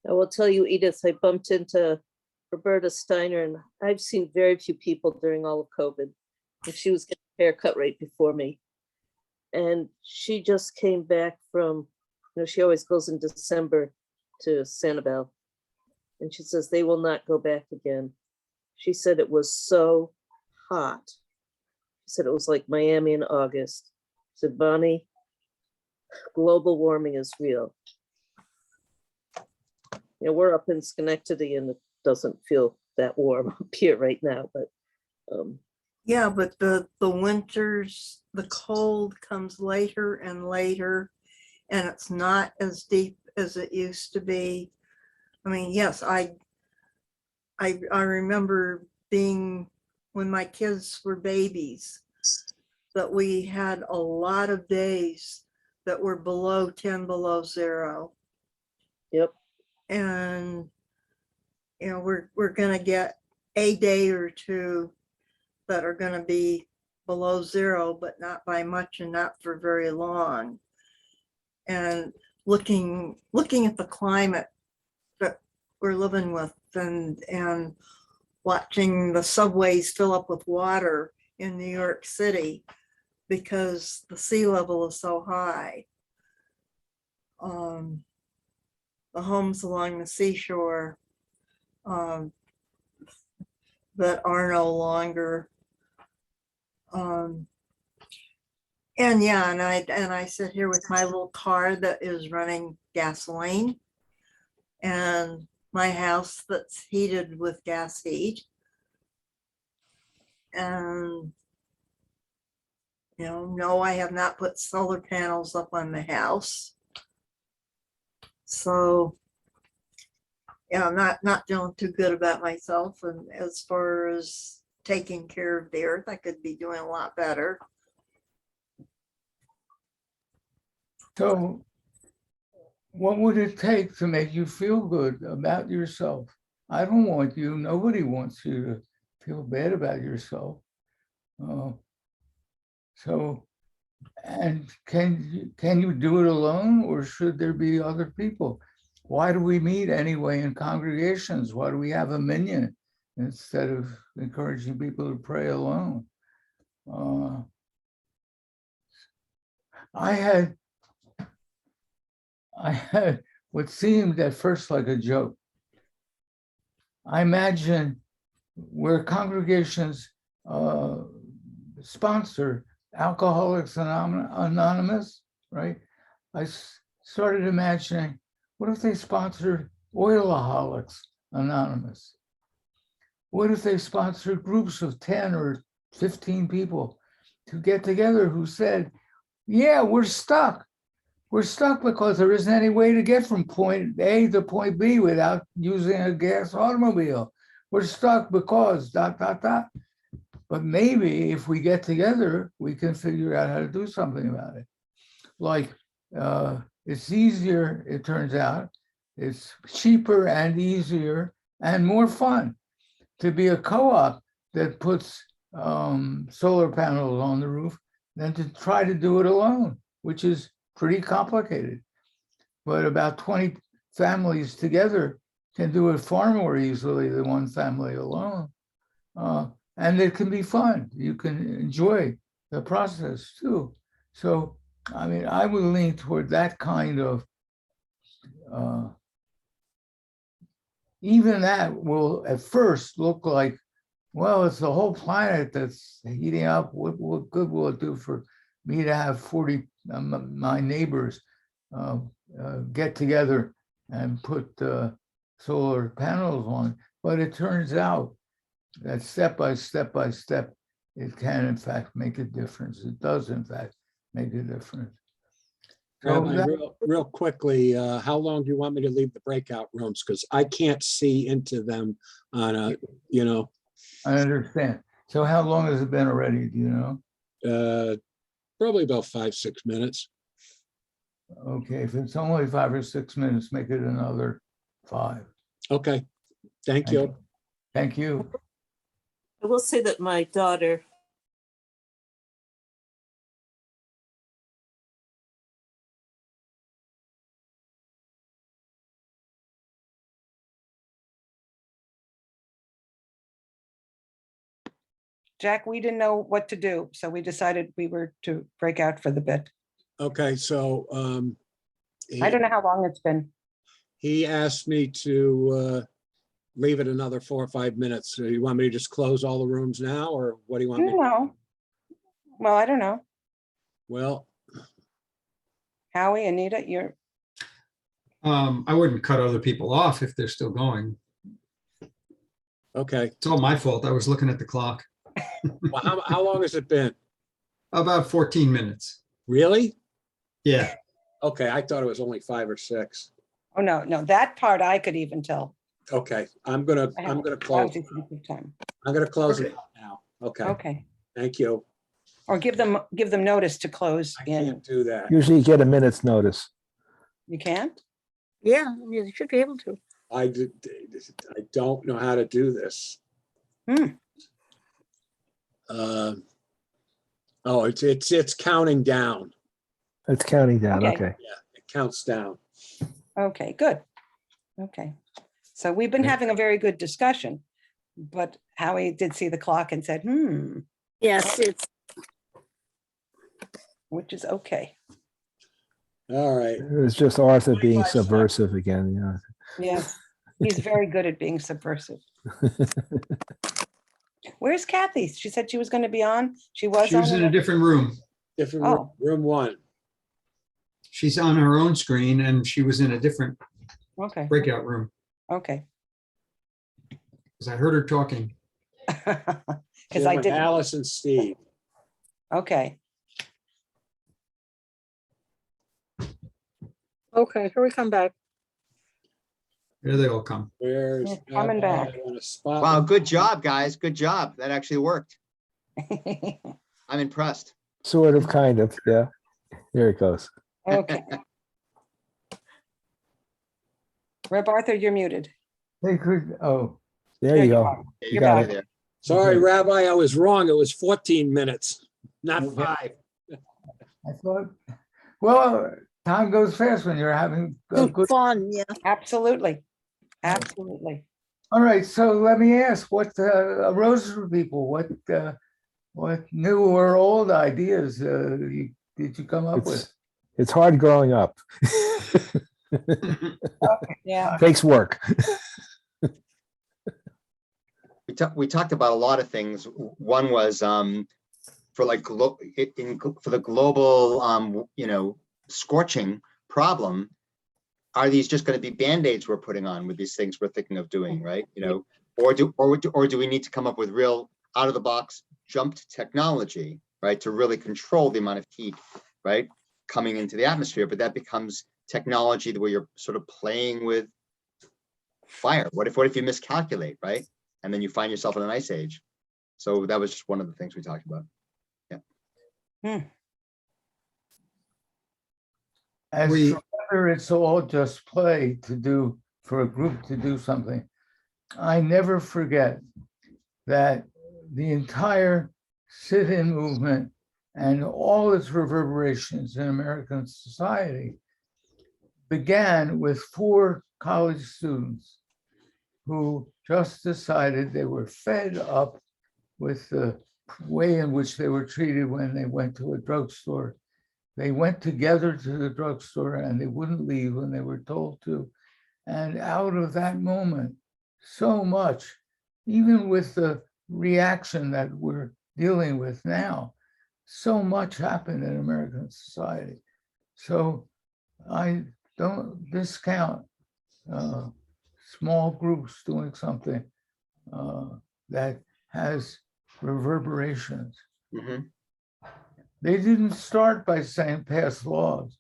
I will tell you, Edith, I bumped into Roberta Steiner, and I've seen very few people during all of COVID. And she was getting a haircut right before me. And she just came back from, she always goes in December to Sanibel. And she says they will not go back again. She said it was so hot. She said it was like Miami in August. She said, Bonnie, global warming is real. We're up in Schenectady and it doesn't feel that warm up here right now, but Yeah, but the winters, the cold comes later and later, and it's not as deep as it used to be. I mean, yes, I remember being, when my kids were babies, that we had a lot of days that were below 10 below zero. yep. And we're gonna get a day or two that are gonna be below zero, but not by much and not for very long. And looking at the climate that we're living with, and watching the subways fill up with water in New York City because the sea level is so high. The homes along the seashore that are no longer. And yeah, and I sit here with my little car that is running gasoline, and my house that's heated with gas heat. And no, I have not put solar panels up on the house. So yeah, I'm not feeling too good about myself. And as far as taking care of the earth, I could be doing a lot better. So what would it take to make you feel good about yourself? I don't want you, nobody wants you to feel bad about yourself. And can you do it alone, or should there be other people? Why do we meet anyway in congregations? Why do we have a minyan instead of encouraging people to pray alone? I had I had what seemed at first like a joke. I imagine where congregations sponsor Alcoholics Anonymous, right? I started imagining, what if they sponsored Oilaholics Anonymous? What if they sponsored groups of 10 or 15 people to get together who said, yeah, we're stuck. We're stuck because there isn't any way to get from point A to point B without using a gas automobile. We're stuck because ... But maybe if we get together, we can figure out how to do something about it. Like it's easier, it turns out, it's cheaper and easier and more fun to be a co-op that puts solar panels on the roof than to try to do it alone, which is pretty complicated. But about 20 families together can do it far more easily than one family alone. And it can be fun. You can enjoy the process too. So, I mean, I would lean toward that kind of, even that will at first look like, well, it's the whole planet that's heating up. What good will it do for me to have 40 my neighbors get together and put solar panels on? But it turns out that step by step, it can in fact make a difference. It does in fact make a difference. So Rabbi, real quickly, how long do you want me to leave the breakout rooms? Because I can't see into them on a, I understand. So how long has it been already? Do you know? Probably about 5-6 minutes. Okay, if it's only 5 or 6 minutes, make it another 5. Okay, thank you. Thank you. I will say that my daughter, Jack, we didn't know what to do, so we decided we were to break out for the bit. Okay, so I don't know how long it's been. he asked me to leave it another 4 or 5 minutes. So you want me to just close all the rooms now, or what do you want me? No. Well, I don't know. Well, Howie, Anita, you're, I wouldn't cut other people off if they're still going. okay. It's all my fault. I was looking at the clock. Well, how long has it been? About 14 minutes. Really? Yeah. Okay, I thought it was only 5 or 6. oh, no, that part I could even tell. Okay, I'm gonna I have close. lousy sense of time. I'm gonna close it Okay. out now. Okay, Okay, thank you. or give them notice to close I in. can't do that. Usually you get a minute's notice. You can't? Yeah, you should be able to. I don't know how to do this. Hmm. Oh, it's counting down. It's counting down. Okay. Okay. Yeah, it counts down. Okay, good. Okay, so we've been having a very good discussion, but Howie did see the clock and said, Yes, it's, which is okay. All right. It was just Arthur being subversive again. Yes, he's very good at being subversive. Where's Kathy? She said she was going to be on. She was She was in a on. different room. Different Oh. room 1. She's on her own screen and she was in a different Okay, breakout room okay. because I heard her talking. Because I did. Alice and Steve. Okay, okay, here we come back. There they all come. Where's Yeah, coming back. on a spot? Wow, good job, guys. Good job. That actually worked. I'm impressed. Sort of, kind of. Yeah. There it goes. okay. Reb Arthur, you're muted. They could, oh, There you go. are. There You're got back. it. There. Sorry, Rabbi, I was wrong. It was 14 minutes, not Okay. 5. I thought, well, time goes fast when you're having a good. Fun, yeah. Absolutely, absolutely. All right, so let me ask, what arose for people? What new or old ideas did you come up with? It's hard growing up. Yeah. Takes work. We talked about a lot of things. One was for like for the global scorching problem. Are these just going to be band-aids we're putting on with these things we're thinking of doing, right? Or do we need to come up with real out of the box jumped technology, right, to really control the amount of heat, right, coming into the atmosphere? But that becomes technology where you're sort of playing with fire. What if you miscalculate, right? And then you find yourself in an ice age. So that was just one of the things we talked about. Yeah. As We- for whether it's all just play to do for a group to do something, I never forget that the entire sit-in movement and all its reverberations in American society began with 4 college students who just decided they were fed up with the way in which they were treated when they went to a drugstore. They went together to the drugstore and they wouldn't leave when they were told to. And out of that moment, so much, even with the reaction that we're dealing with now, so much happened in American society. So I don't discount small groups doing something that has reverberations. Mhm. They didn't start by saying pass laws.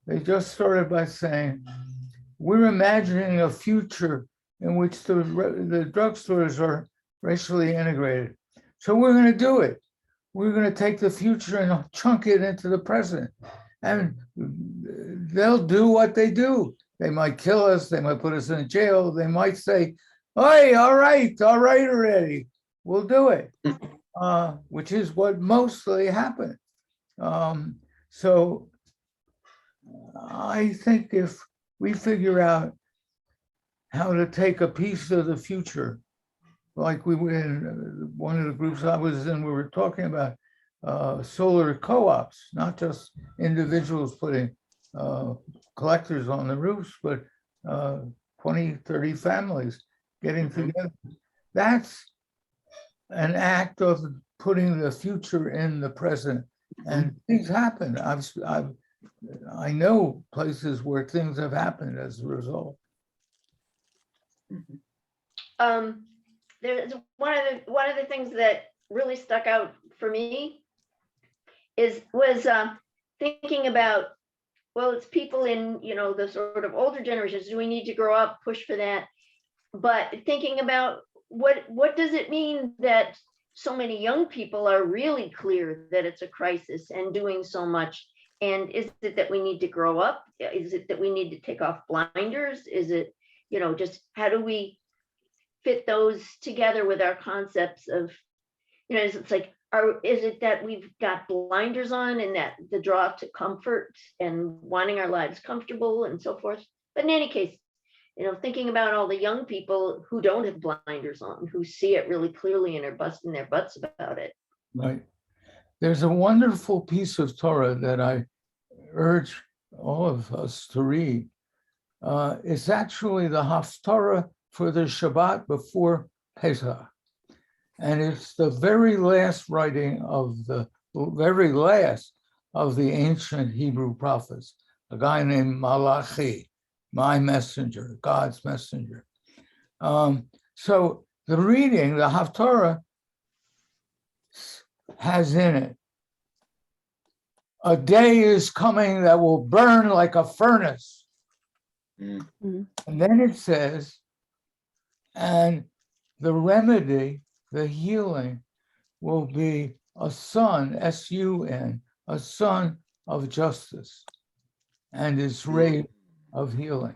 They just started by saying, we're imagining a future in which the drugstores are racially integrated. So we're going to do it. We're going to take the future and chunk it into the present. And they'll do what they do. They might kill us. They might put us in jail. They might say, hey, all right already. We'll do it, which is what mostly happened. So I think if we figure out how to take a piece of the future, like we were in one of the groups I was in, we were talking about solar co-ops, not just individuals putting collectors on the roofs, but 20, 30 families getting together. That's an act of putting the future in the present. And things happen. I know places where things have happened as a result. There's one of the things that really stuck out for me was thinking about, well, it's people in the sort of older generations. Do we need to grow up, push for that? But thinking about what does it mean that so many young people are really clear that it's a crisis and doing so much? And is it that we need to grow up? Is it that we need to take off blinders? Is it, just how do we fit those together with our concepts of, it's like, is it that we've got blinders on and that the draw to comfort and wanting our lives comfortable and so forth? But in any case, thinking about all the young people who don't have blinders on, who see it really clearly and are busting their butts about it. Right. There's a wonderful piece of Torah that I urge all of us to read. It's actually the Haftarah for the Shabbat before Pesach. And it's the very last writing of the ancient Hebrew prophets, a guy named Malachi, my messenger, God's messenger. So the reading, the Haftarah, has in it, a day is coming that will burn like a furnace. Mm. And then it says, and the remedy, the healing, will be a sun, S-U-N, a sun of justice, and its ray of healing.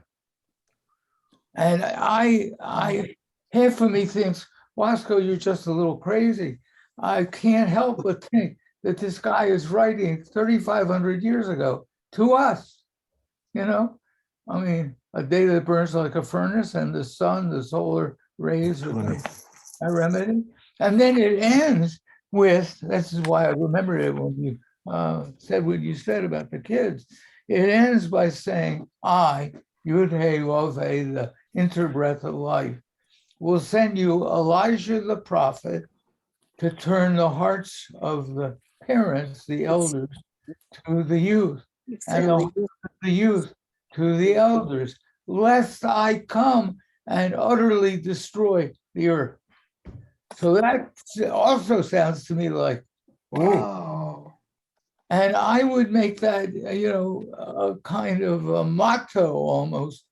And I half of me thinks, Waskow, you're just a little crazy. I can't help but think that this guy is writing 3,500 years ago to us, I mean, a day that burns like a furnace, and the sun, the solar rays are a remedy. And then it ends with, this is why I remember it when you said what you said about the kids. it ends by saying, I, Yud Hey Vav Hey, the interbreath of life, will send you Elijah the prophet to turn the hearts of the parents, the elders, to the youth, and the youth to the elders, lest I come and utterly destroy the earth. So that also sounds to me like, Wow. and I would make that, a kind of a motto almost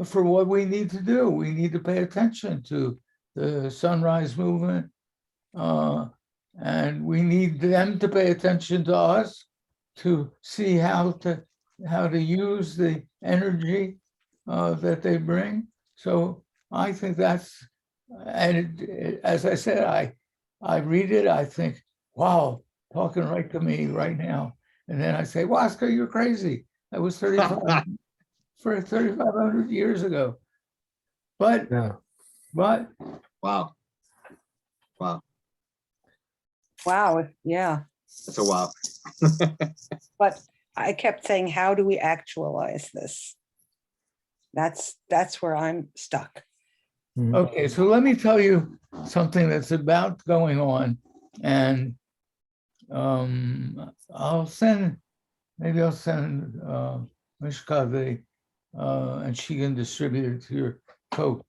for what we need to do. We need to pay attention to the sunrise movement, and we need them to pay attention to us to see how to use the energy that they bring. So I think that's, and as I said, I read it, I think, wow, talking right to me right now. And then I say, Waskow, you're crazy. That was 3,500 years ago. But Yeah. Wow. Wow, yeah. That's a wow. But I kept saying, how do we actualize this? That's where I'm stuck. Mhm. okay, so let me tell you something that's about going on. And I'll send Mishka and she can distribute it to your coach.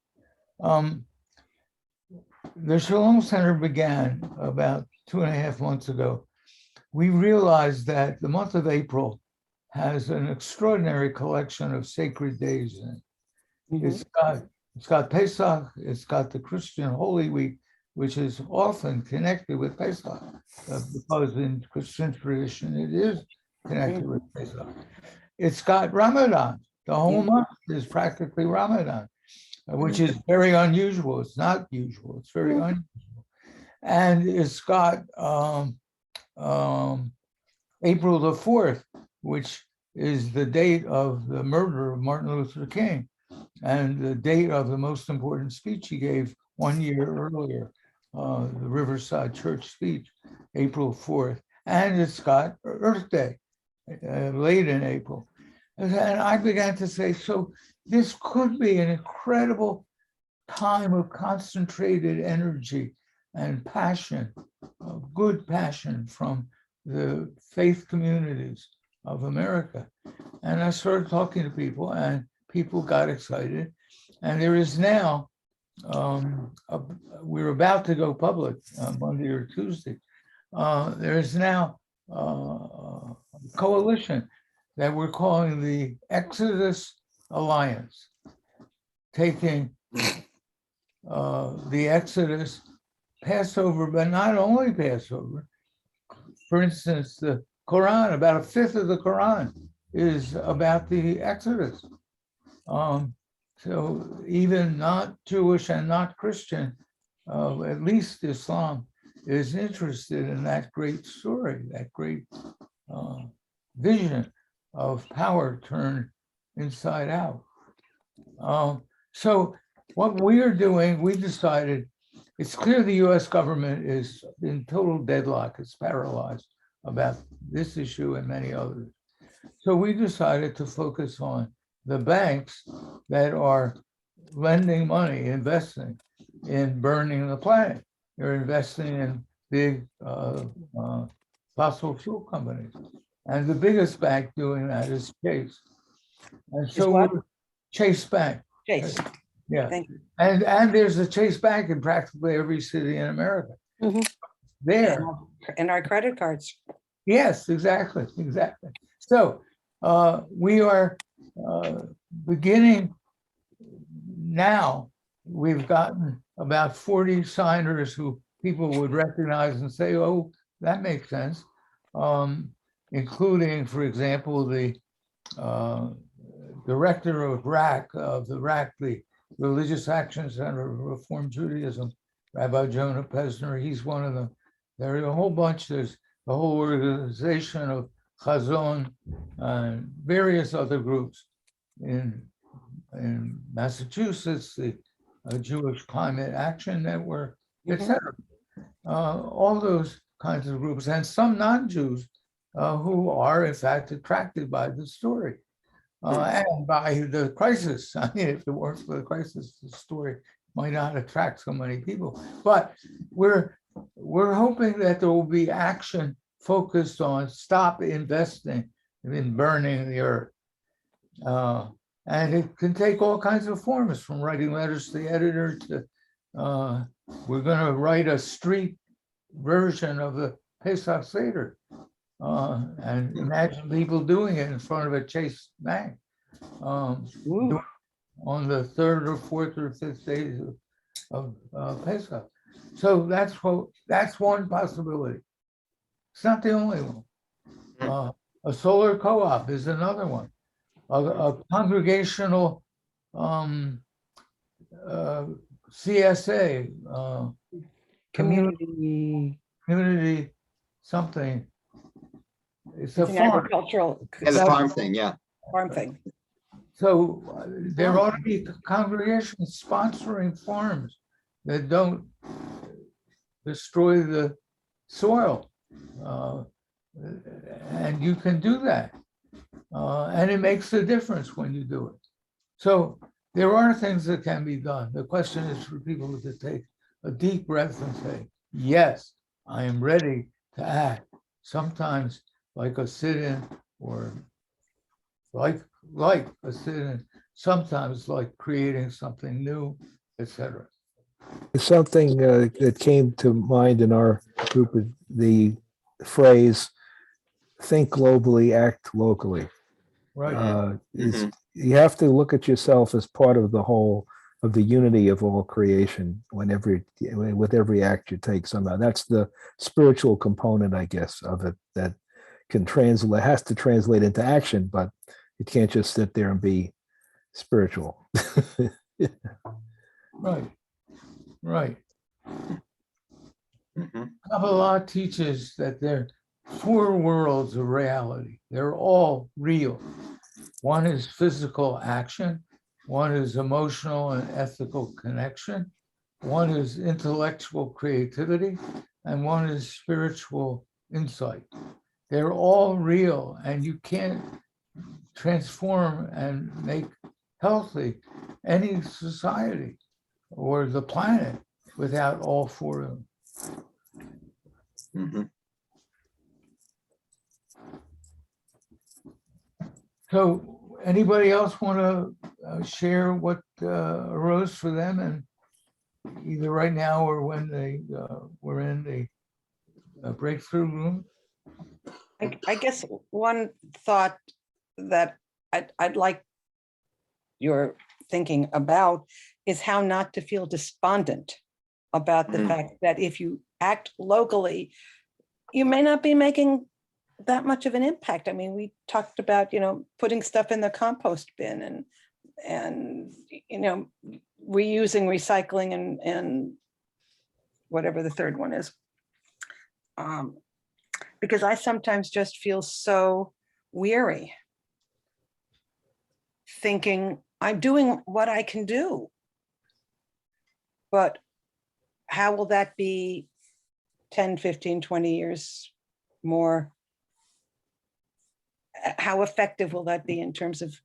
The Shalom Center began about 2.5 months ago. We realized that the month of April has an extraordinary collection of sacred days in it. Mhm. It's got Pesach, it's got the Christian Holy Week, which is often connected with Pesach, because in Christian tradition it is connected with Pesach. It's got Ramadan. The whole month is practically Ramadan, which is very unusual. It's not usual. It's very unusual. And it's got April the 4th, which is the date of the murder of Martin Luther King and the date of the most important speech he gave 1 year earlier, the Riverside Church speech, April 4th. And it's got Earth Day, late in April. And I began to say, so this could be an incredible time of concentrated energy and passion, good passion from the faith communities of America. And I started talking to people, and people got excited. And there is now, we're about to go public Monday or Tuesday. There is now a coalition that we're calling the Exodus Alliance, taking the Exodus, Passover, but not only Passover. For instance, the Quran, about 1/5 of the Quran is about the Exodus. So even not Jewish and not Christian, at least Islam is interested in that great story, that great vision of power turned inside out. So what we are doing, we decided, it's clear the US government is in total deadlock, it's paralyzed about this issue and many others. So we decided to focus on the banks that are lending money, investing in burning the planet. They're investing in big fossil fuel companies. And the biggest bank doing that is Chase. And so what? Chase Bank. Chase, Yeah. thank you. And there's a Chase Bank in practically every city in America. Mhm. There. And our credit cards. Yes, exactly. So we are beginning now. We've gotten about 40 signers who people would recognize and say, oh, that makes sense. Including, for example, the director of RAC, the Religious Action Center of Reform Judaism, Rabbi Jonah Pesner. He's one of them. There are a whole bunch. There's the whole organization of Chazon and various other groups in Massachusetts, the Jewish Climate Action Network, etc. All those kinds of groups, and some non-Jews who are in fact attracted by the story and by the crisis. I mean, if it weren't for the crisis, the story might not attract so many people. But we're hoping that there will be action focused on stop investing in burning the earth. And it can take all kinds of forms, from writing letters to the editor to we're going to write a street version of the Pesach Seder. And imagine people doing it in front of a Chase Bank on the 3rd or 4th or 5th days of Pesach. So that's one possibility. It's not the only one. A solar co-op is another one. A congregational CSA, community something. It's a It's an farm. agricultural. As a farm thing, yeah. Farm thing. So there ought to be congregations sponsoring farms that don't destroy the soil. And you can do that. And it makes a difference when you do it. So there are things that can be done. The question is for people to take a deep breath and say, yes, I am ready to act. Sometimes like a sit-in, or like a sit-in, sometimes like creating something new, etc. Something that came to mind in our group is the phrase, think globally, act locally. Right. You have to look at yourself as part of the whole, of the unity of all creation with every act you take somehow. That's the spiritual component, I guess, of it that can translate, has to translate into action, but it can't just sit there and be spiritual. Right. Kabbalah teaches that there are 4 worlds of reality. They're all real. One is physical action, one is emotional and ethical connection, one is intellectual creativity, and one is spiritual insight. They're all real, and you can't transform and make healthy any society or the planet without all 4 of them. So anybody else want to share what arose for them, and either right now or when they were in the breakthrough room? I guess one thought that I'd like your thinking about is how not to feel despondent about the fact that if you act locally, you may not be making that much of an impact. I mean, we talked about, putting stuff in the compost bin and reusing, recycling, and whatever the third one is. Because I sometimes just feel so weary thinking I'm doing what I can do, but how will that be 10, 15, 20 years more? How effective will that be in terms of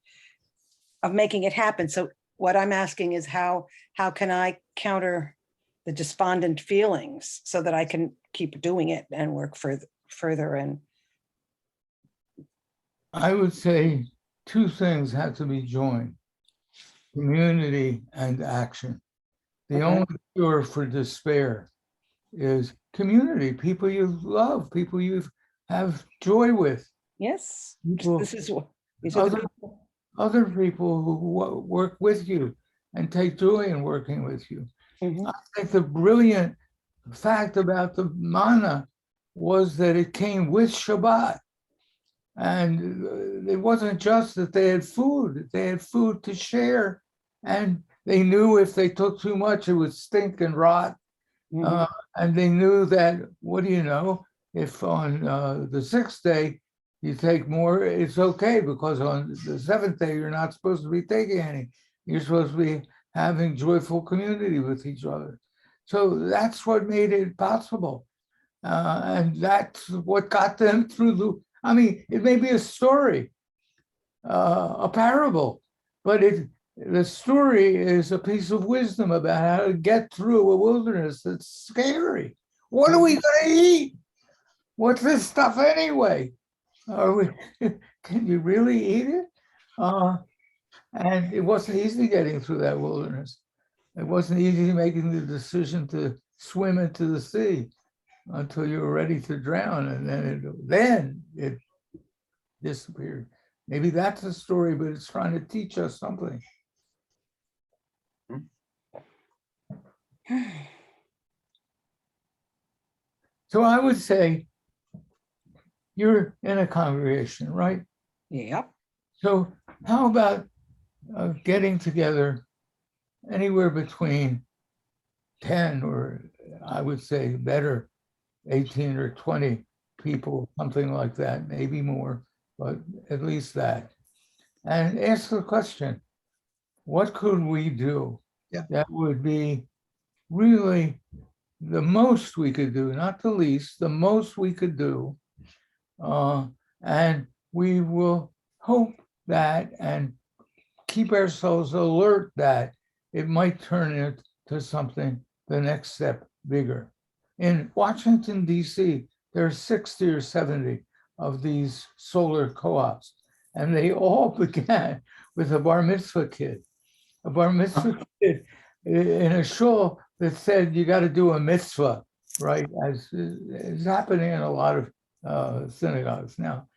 making it happen? So what I'm asking is how can I counter the despondent feelings so that I can keep doing it and work further? And I would say 2 things have to be joined: community and action. The only cure for despair is community, people you love, people you have joy with. yes, People, these are the people. Other people who work with you and take joy in working with you. I think the brilliant fact about the manna was that it came with Shabbat. And it wasn't just that they had food to share. And they knew if they took too much, it would stink and rot. And they knew that, what do you know, if on the 6th day you take more, it's okay, because on the 7th day, you're not supposed to be taking any. You're supposed to be having joyful community with each other. So that's what made it possible. And that's what got them through I mean, it may be a story, a parable, but the story is a piece of wisdom about how to get through a wilderness that's scary. What are we going to eat? What's this stuff anyway? Are we? Can you really eat it? And it wasn't easy getting through that wilderness. It wasn't easy making the decision to swim into the sea until you were ready to drown, and then it disappeared. Maybe that's a story, but it's trying to teach us something. So I would say you're in a congregation, right? Yep. So how about getting together anywhere between 10 or I would say better 18 or 20 people, something like that, maybe more, but at least that. And ask the question, what could we do that would be really the most we could do, not the least, the most we could do. And we will hope that and keep ourselves alert that it might turn into something, the next step bigger. In Washington, D.C., there are 60 or 70 of these solar co-ops, and they all began with a bar mitzvah kid. A bar mitzvah kid in a shul that said you got to do a mitzvah, right? As is happening in a lot of synagogues now.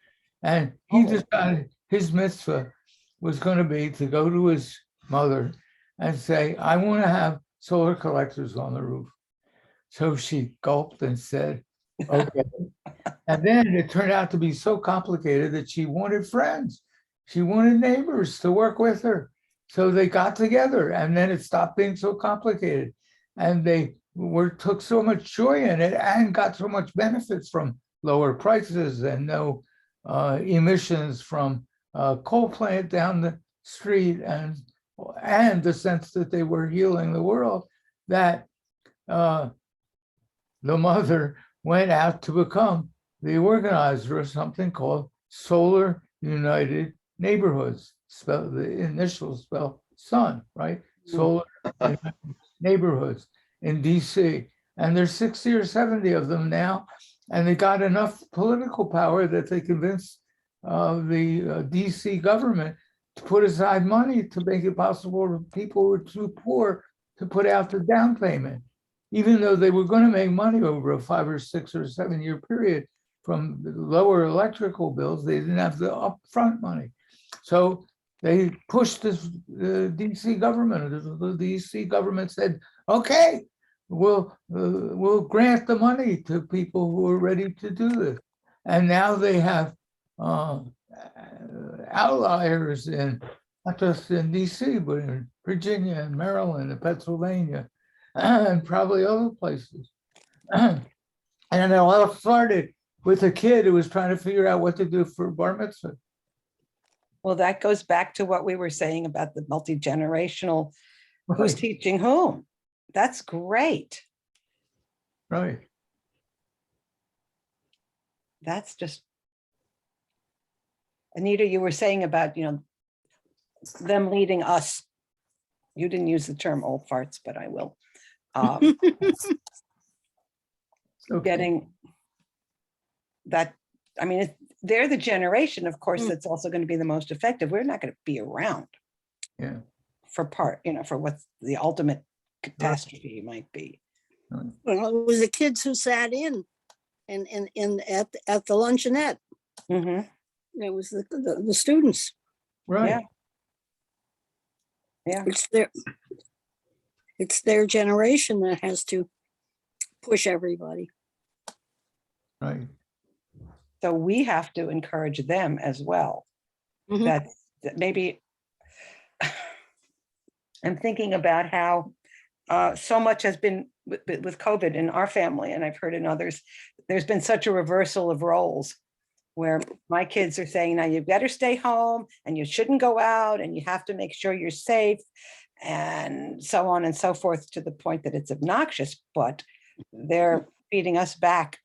And he decided his mitzvah was going to be to go to his mother and say, I want to have solar collectors on the roof. So she gulped and said, okay. And then it turned out to be so complicated that she wanted friends. She wanted neighbors to work with her. So they got together, and then it stopped being so complicated. And they took so much joy in it and got so much benefits from lower prices and no emissions from a coal plant down the street, and the sense that they were healing the world, that the mother went out to become the organizer of something called Solar United Neighborhoods. The initials spell sun, right? Solar United Neighborhoods in DC. And there's 60 or 70 of them now. And they got enough political power that they convinced the DC government to put aside money to make it possible for people who were too poor to put out the down payment, even though they were going to make money over a 5 or 6 or 7 year period from the lower electrical bills. They didn't have the upfront money. So they pushed the DC government. The DC government said, okay, we'll grant the money to people who are ready to do this. And now they have outliers in, not just in DC, but in Virginia and Maryland and Pennsylvania and probably other places. And it all started with a kid who was trying to figure out what to do for bar mitzvah. Well, that goes back to what we were saying about the multi-generational, who's Right. teaching whom. That's great. Right. That's just, Anita, you were saying about, them leading us. You didn't use the term old farts, but I will. Okay. Getting that, I mean, they're the generation, of course, that's also going to be the most effective. We're not going to be around Yeah. for for what the ultimate catastrophe might be. Well, it was the kids who sat in and at the luncheonette. Mhm. It was the students. Right. Yeah. It's their generation that has to push everybody. Right. So we have to encourage them as well. Mhm. That maybe I'm thinking about how so much has been with COVID in our family, and I've heard in others, there's been such a reversal of roles where my kids are saying, now you better stay home and you shouldn't go out and you have to make sure you're safe and so on and so forth, to the point that it's obnoxious, but they're feeding us back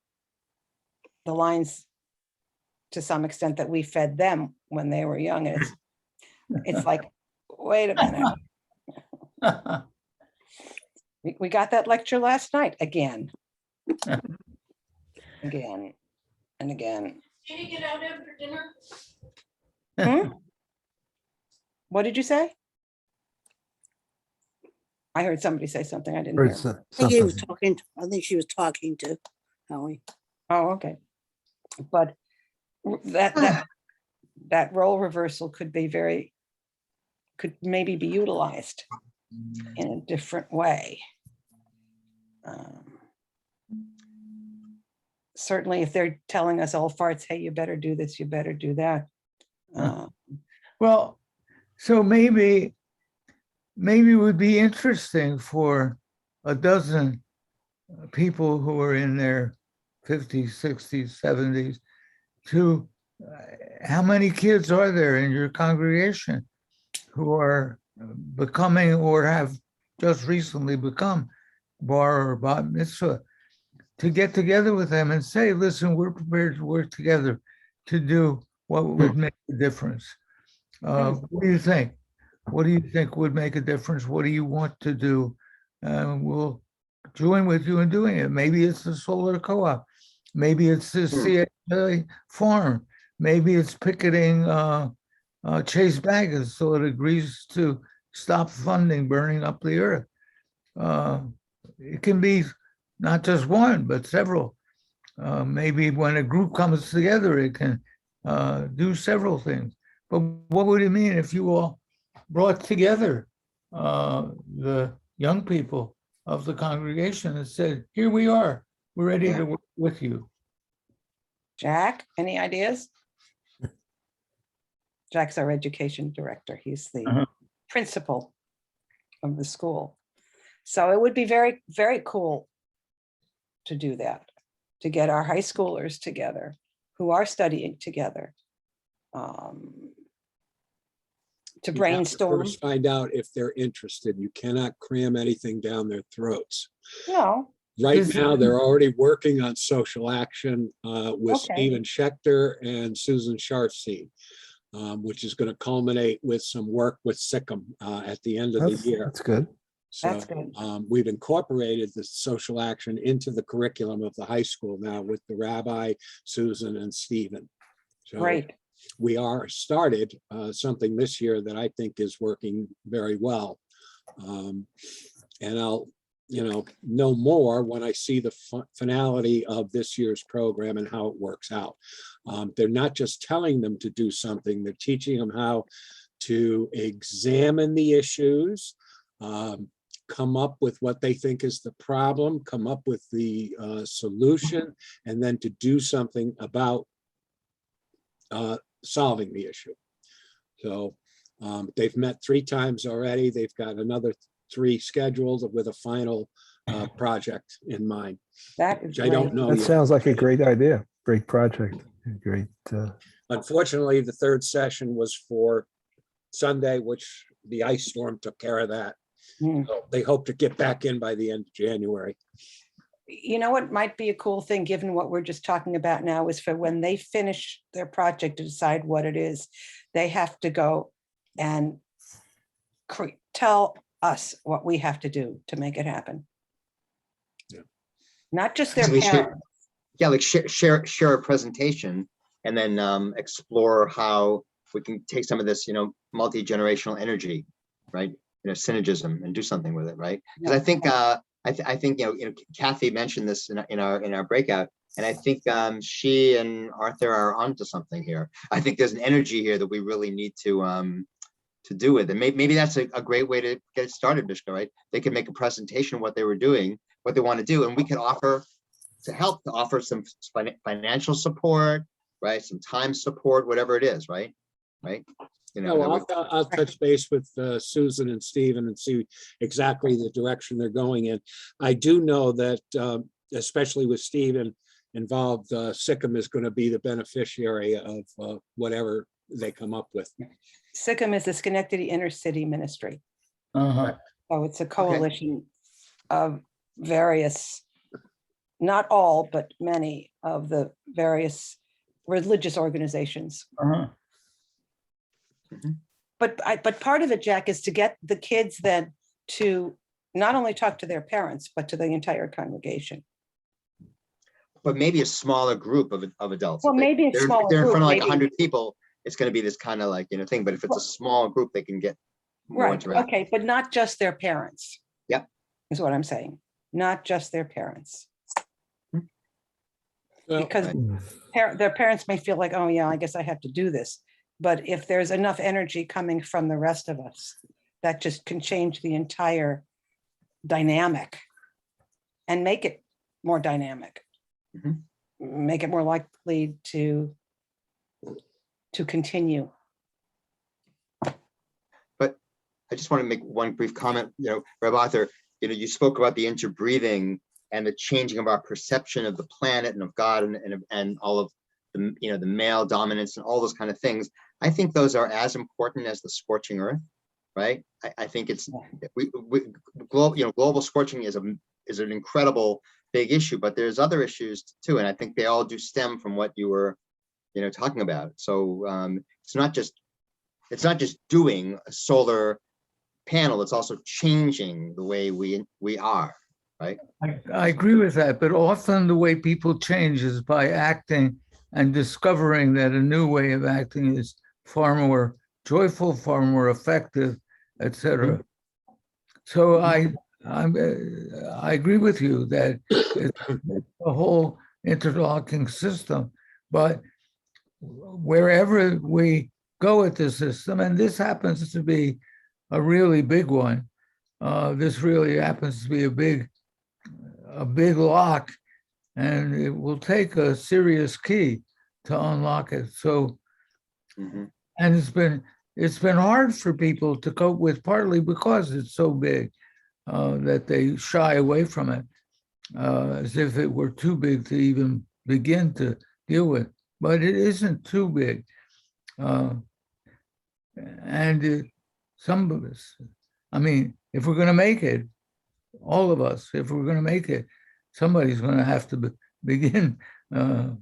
the lines to some extent that we fed them when they were young. And it's like, wait a minute. We got that lecture last night again. Again and again. Did you get out after dinner? Hmm? What did you say? I heard somebody say something I didn't Or hear. so- I think he was something. talking, I think she was talking to Howie. Oh, okay. But that role reversal could maybe be utilized in a different way. Certainly if they're telling us all farts, hey, you better do this, you better do that. Well, so maybe it would be interesting for a dozen people who are in their 50s, 60s, 70s to, how many kids are there in your congregation who are becoming or have just recently become bar or bat mitzvah, to get together with them and say, listen, we're prepared to work together to do what would make a difference. What do you think? What do you think would make a difference? What do you want to do? We'll join with you in doing it. Maybe it's the solar co-op. Maybe it's the CHA farm. Maybe it's picketing Chase Baggers so it agrees to stop funding burning up the earth. It can be not just one, but several. Maybe when a group comes together, it can do several things. But what would it mean if you all brought together the young people of the congregation and said, here we are, we're ready to work with you? Jack, any ideas? Jack's our education director. He's the principal of the school. So it would be very, very cool to do that, to get our high schoolers together who are studying together, to You have to brainstorm. First find out if they're interested. You cannot cram anything down their throats. No, Right Does- now, they're already working on social action with Okay. Stephen Schechter and Susan Sharfstein, which is going to culminate with some work with Sikkim at the end of the year. That's good. So That's good. we've incorporated the social action into the curriculum of the high school now with the rabbi, Susan, and Stephen. So Great. we are started something this year that I think is working very well. And I'll, know more when I see the finality of this year's program and how it works out. They're not just telling them to do something, they're teaching them how to examine the issues, come up with what they think is the problem, come up with the solution, and then to do something about solving the issue. So they've met 3 times already. They've got another 3 scheduled with a final project in mind, That is which I don't great. know That yet. sounds like a great idea. Great project. Great. Unfortunately, the 3rd session was for Sunday, which the ice storm took care of that. Mm. So they hope to get back in by the end of January. You know what might be a cool thing, given what we're just talking about now, is for when they finish their project to decide what it is, they have to go and tell us what we have to do to make it happen. Yeah. Not just their So they should- parents. Yeah, like share a presentation and then explore how we can take some of this, multi-generational energy, right? Synergism, and do something with it, right? Because I think I think Kathy mentioned this in our breakout, and I think she and Arthur are onto something here. I think there's an energy here that we really need to do with it. Maybe that's a great way to get it started, Mishka, right? They could make a presentation of what they were doing, what they want to do, and we could offer some financial support, right? Some time support, whatever it is, right? I'll touch base with Susan and Stephen and see exactly the direction they're going in. I do know that, especially with Stephen involved, Sikkim is going to be the beneficiary of whatever they come up with. Sikkim is the Schenectady Inner City Ministry. Uh-huh. So it's a coalition of various, not all, but many of the various religious organizations. Uh-huh. But part of it, Jack, is to get the kids then to not only talk to their parents, but to the entire congregation. But maybe a smaller group of adults. Well, If maybe a if smaller they're in group, front of like maybe. 100 people, it's going to be this kind of like, thing. But if it's a small group, they can get more Right, interaction. okay, but not just their parents. Yep. Is what I'm saying, not just their parents. Well, Because Right. their parents may feel like, oh yeah, I guess I have to do this. But if there's enough energy coming from the rest of us, that just can change the entire dynamic and make it more dynamic. Mhm. Make it more likely to continue. I just want to make one brief comment. Rabbi Arthur, you spoke about the interbreathing and the changing of our perception of the planet and of God and all of the, the male dominance and all those kind of things. I think those are as important as the scorching earth, right? I think it's global scorching is an incredible big issue, but there's other issues too, and I think they all do stem from what you were, talking about. So it's not just doing a solar panel; it's also changing the way we are, right? I agree with that, but often the way people change is by acting and discovering that a new way of acting is far more joyful, far more effective, etc. So I agree with you that it's a whole interlocking system, but wherever we go with the system, and this happens to be a really big one, this really happens to be a big lock, and it will take a serious key to unlock it. So, Mhm. and it's been hard for people to cope with, partly because it's so big that they shy away from it, as if it were too big to even begin to deal with. But it isn't too big, and some of us, I mean, if we're going to make it, all of us, if we're going to make it, somebody's going to have to begin.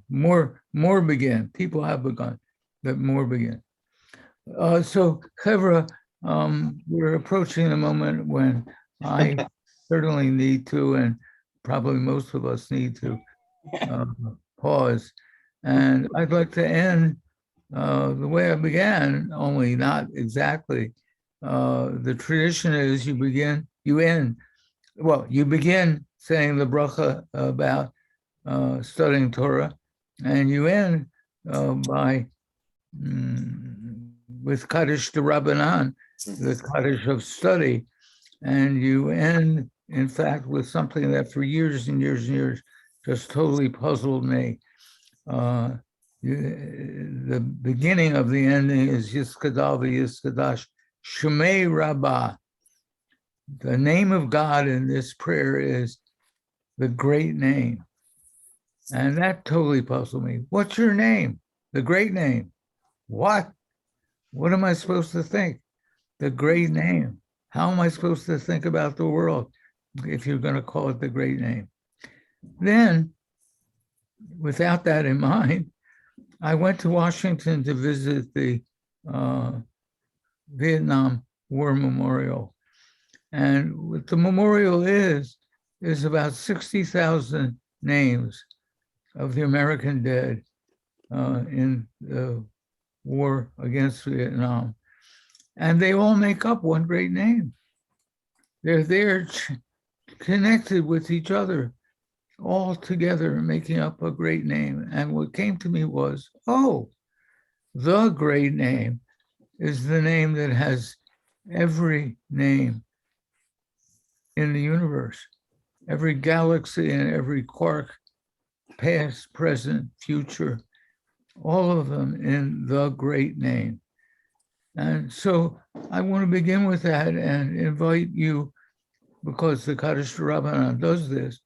More begin. People have begun, but more begin. So, Chevra, we're approaching the moment when I certainly need to, and probably most of us need to pause. And I'd like to end the way I began, only not exactly. The tradition is you begin saying the bracha about studying Torah, and you end by with Kaddish de Rabbanan, the Kaddish of study, and you end, in fact, with something that for years and years and years just totally puzzled me. The beginning of the ending is Yiskadal v'Yiskadash Shemei Rabbah. The name of God in this prayer is the great name. And that totally puzzled me. What's your name? The great name. What? What am I supposed to think? The great name. How am I supposed to think about the world if you're going to call it the great name? Then, without that in mind, I went to Washington to visit the Vietnam War Memorial. And what the memorial is about 60,000 names of the American dead in the war against Vietnam. And they all make up one great name. They're there connected with each other, all together making up a great name. And what came to me was, oh, the great name is the name that has every name in the universe, every galaxy and every quark, past, present, future, all of them in the great name. And so I want to begin with that and invite you, because the Kaddish Rabbanan does this,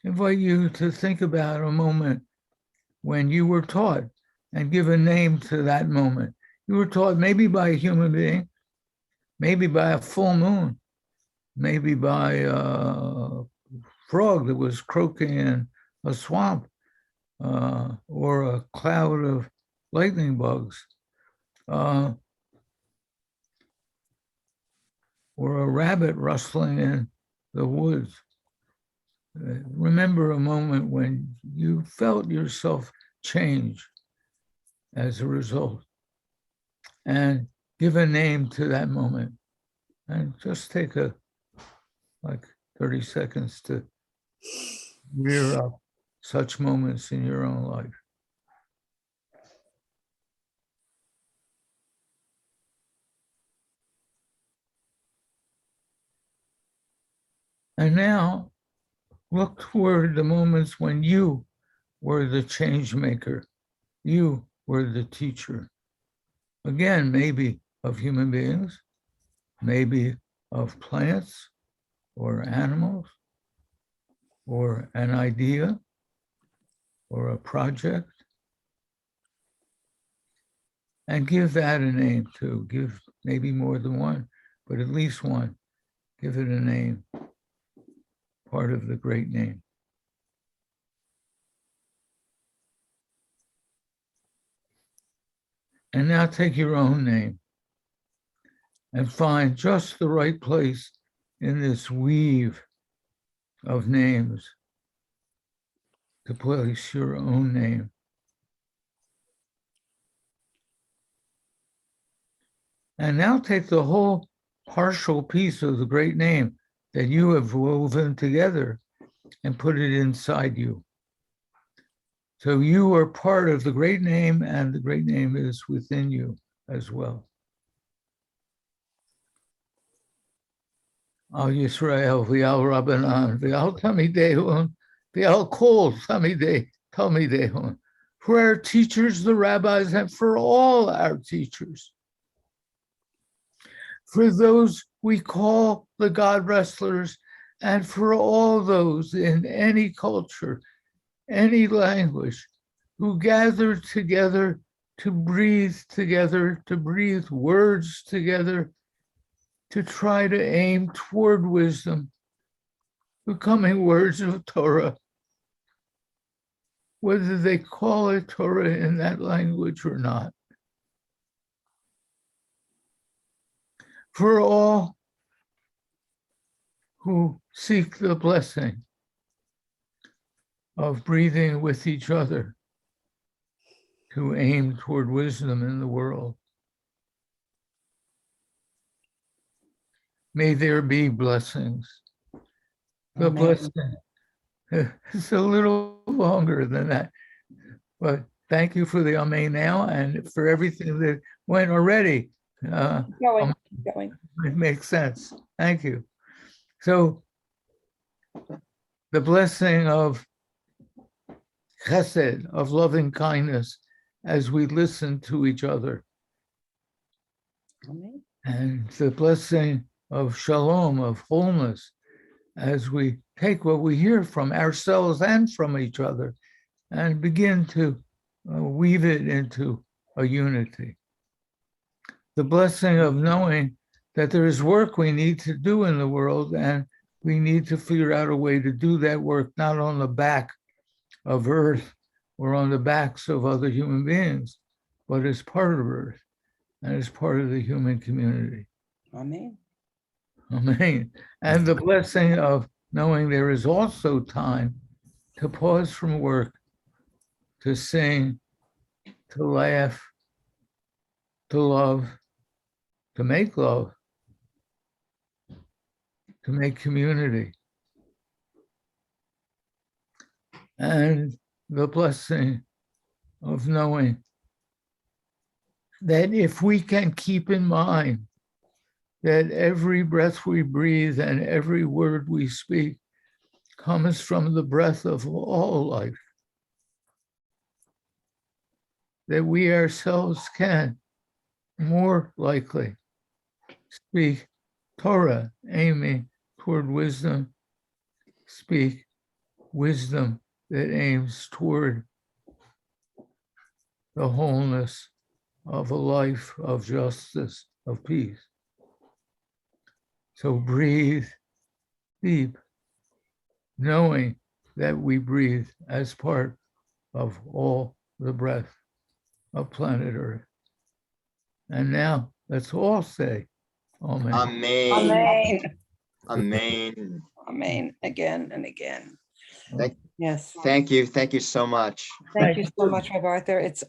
invite you to think about a moment when you were taught and give a name to that moment. You were taught maybe by a human being, maybe by a full moon, maybe by a frog that was croaking in a swamp, or a cloud of lightning bugs, or a rabbit rustling in the woods. Remember a moment when you felt yourself change as a result, and give a name to that moment. And just take like 30 seconds to rear up such moments in your own life. And now look toward the moments when you were the change maker. You were the teacher. Again, maybe of human beings, maybe of plants or animals, or an idea or a project. And give that a name too. Give maybe more than one, but at least one. Give it a name, part of the great name. And now take your own name and find just the right place in this weave of names to place your own name. And now take the whole partial piece of the great name that you have woven together and put it inside you. So you are part of the great name, and the great name is within you as well. Al Yisrael, V'al Rabbanan, V'al Tamidehun, V'al Kol Tamidehun. For our teachers, the rabbis, and for all our teachers. For those we call the God wrestlers, and for all those in any culture, any language, who gather together to breathe words together, to try to aim toward wisdom, becoming words of Torah, whether they call it Torah in that language or not. For all who seek the blessing of breathing with each other to aim toward wisdom in the world. May there be blessings. The Amen. blessing is a little longer than that, but thank you for the amen now and for everything that went already. Going. It makes sense. Thank you. So the blessing of chesed, of loving kindness, as we listen to each other. Amen. And the blessing of shalom, of wholeness, as we take what we hear from ourselves and from each other and begin to weave it into a unity. The blessing of knowing that there is work we need to do in the world, and we need to figure out a way to do that work, not on the back of Earth or on the backs of other human beings, but as part of Earth and as part of the human community. Amen. Amen. And the blessing of knowing there is also time to pause from work, to sing, to laugh, to love, to make love, to make community. And the blessing of knowing that if we can keep in mind that every breath we breathe and every word we speak comes from the breath of all life, that we ourselves can more likely speak Torah, aiming toward wisdom, speak wisdom that aims toward the wholeness of a life of justice, of peace. So breathe deep, knowing that we breathe as part of all the breath of planet Earth. And now let's all say, Amen. Amen. Amen. Amen. Amen. Again and again. Thank- Yes. Thank you. Thank you so much. Thank you so much, Rabbi Arthur. It's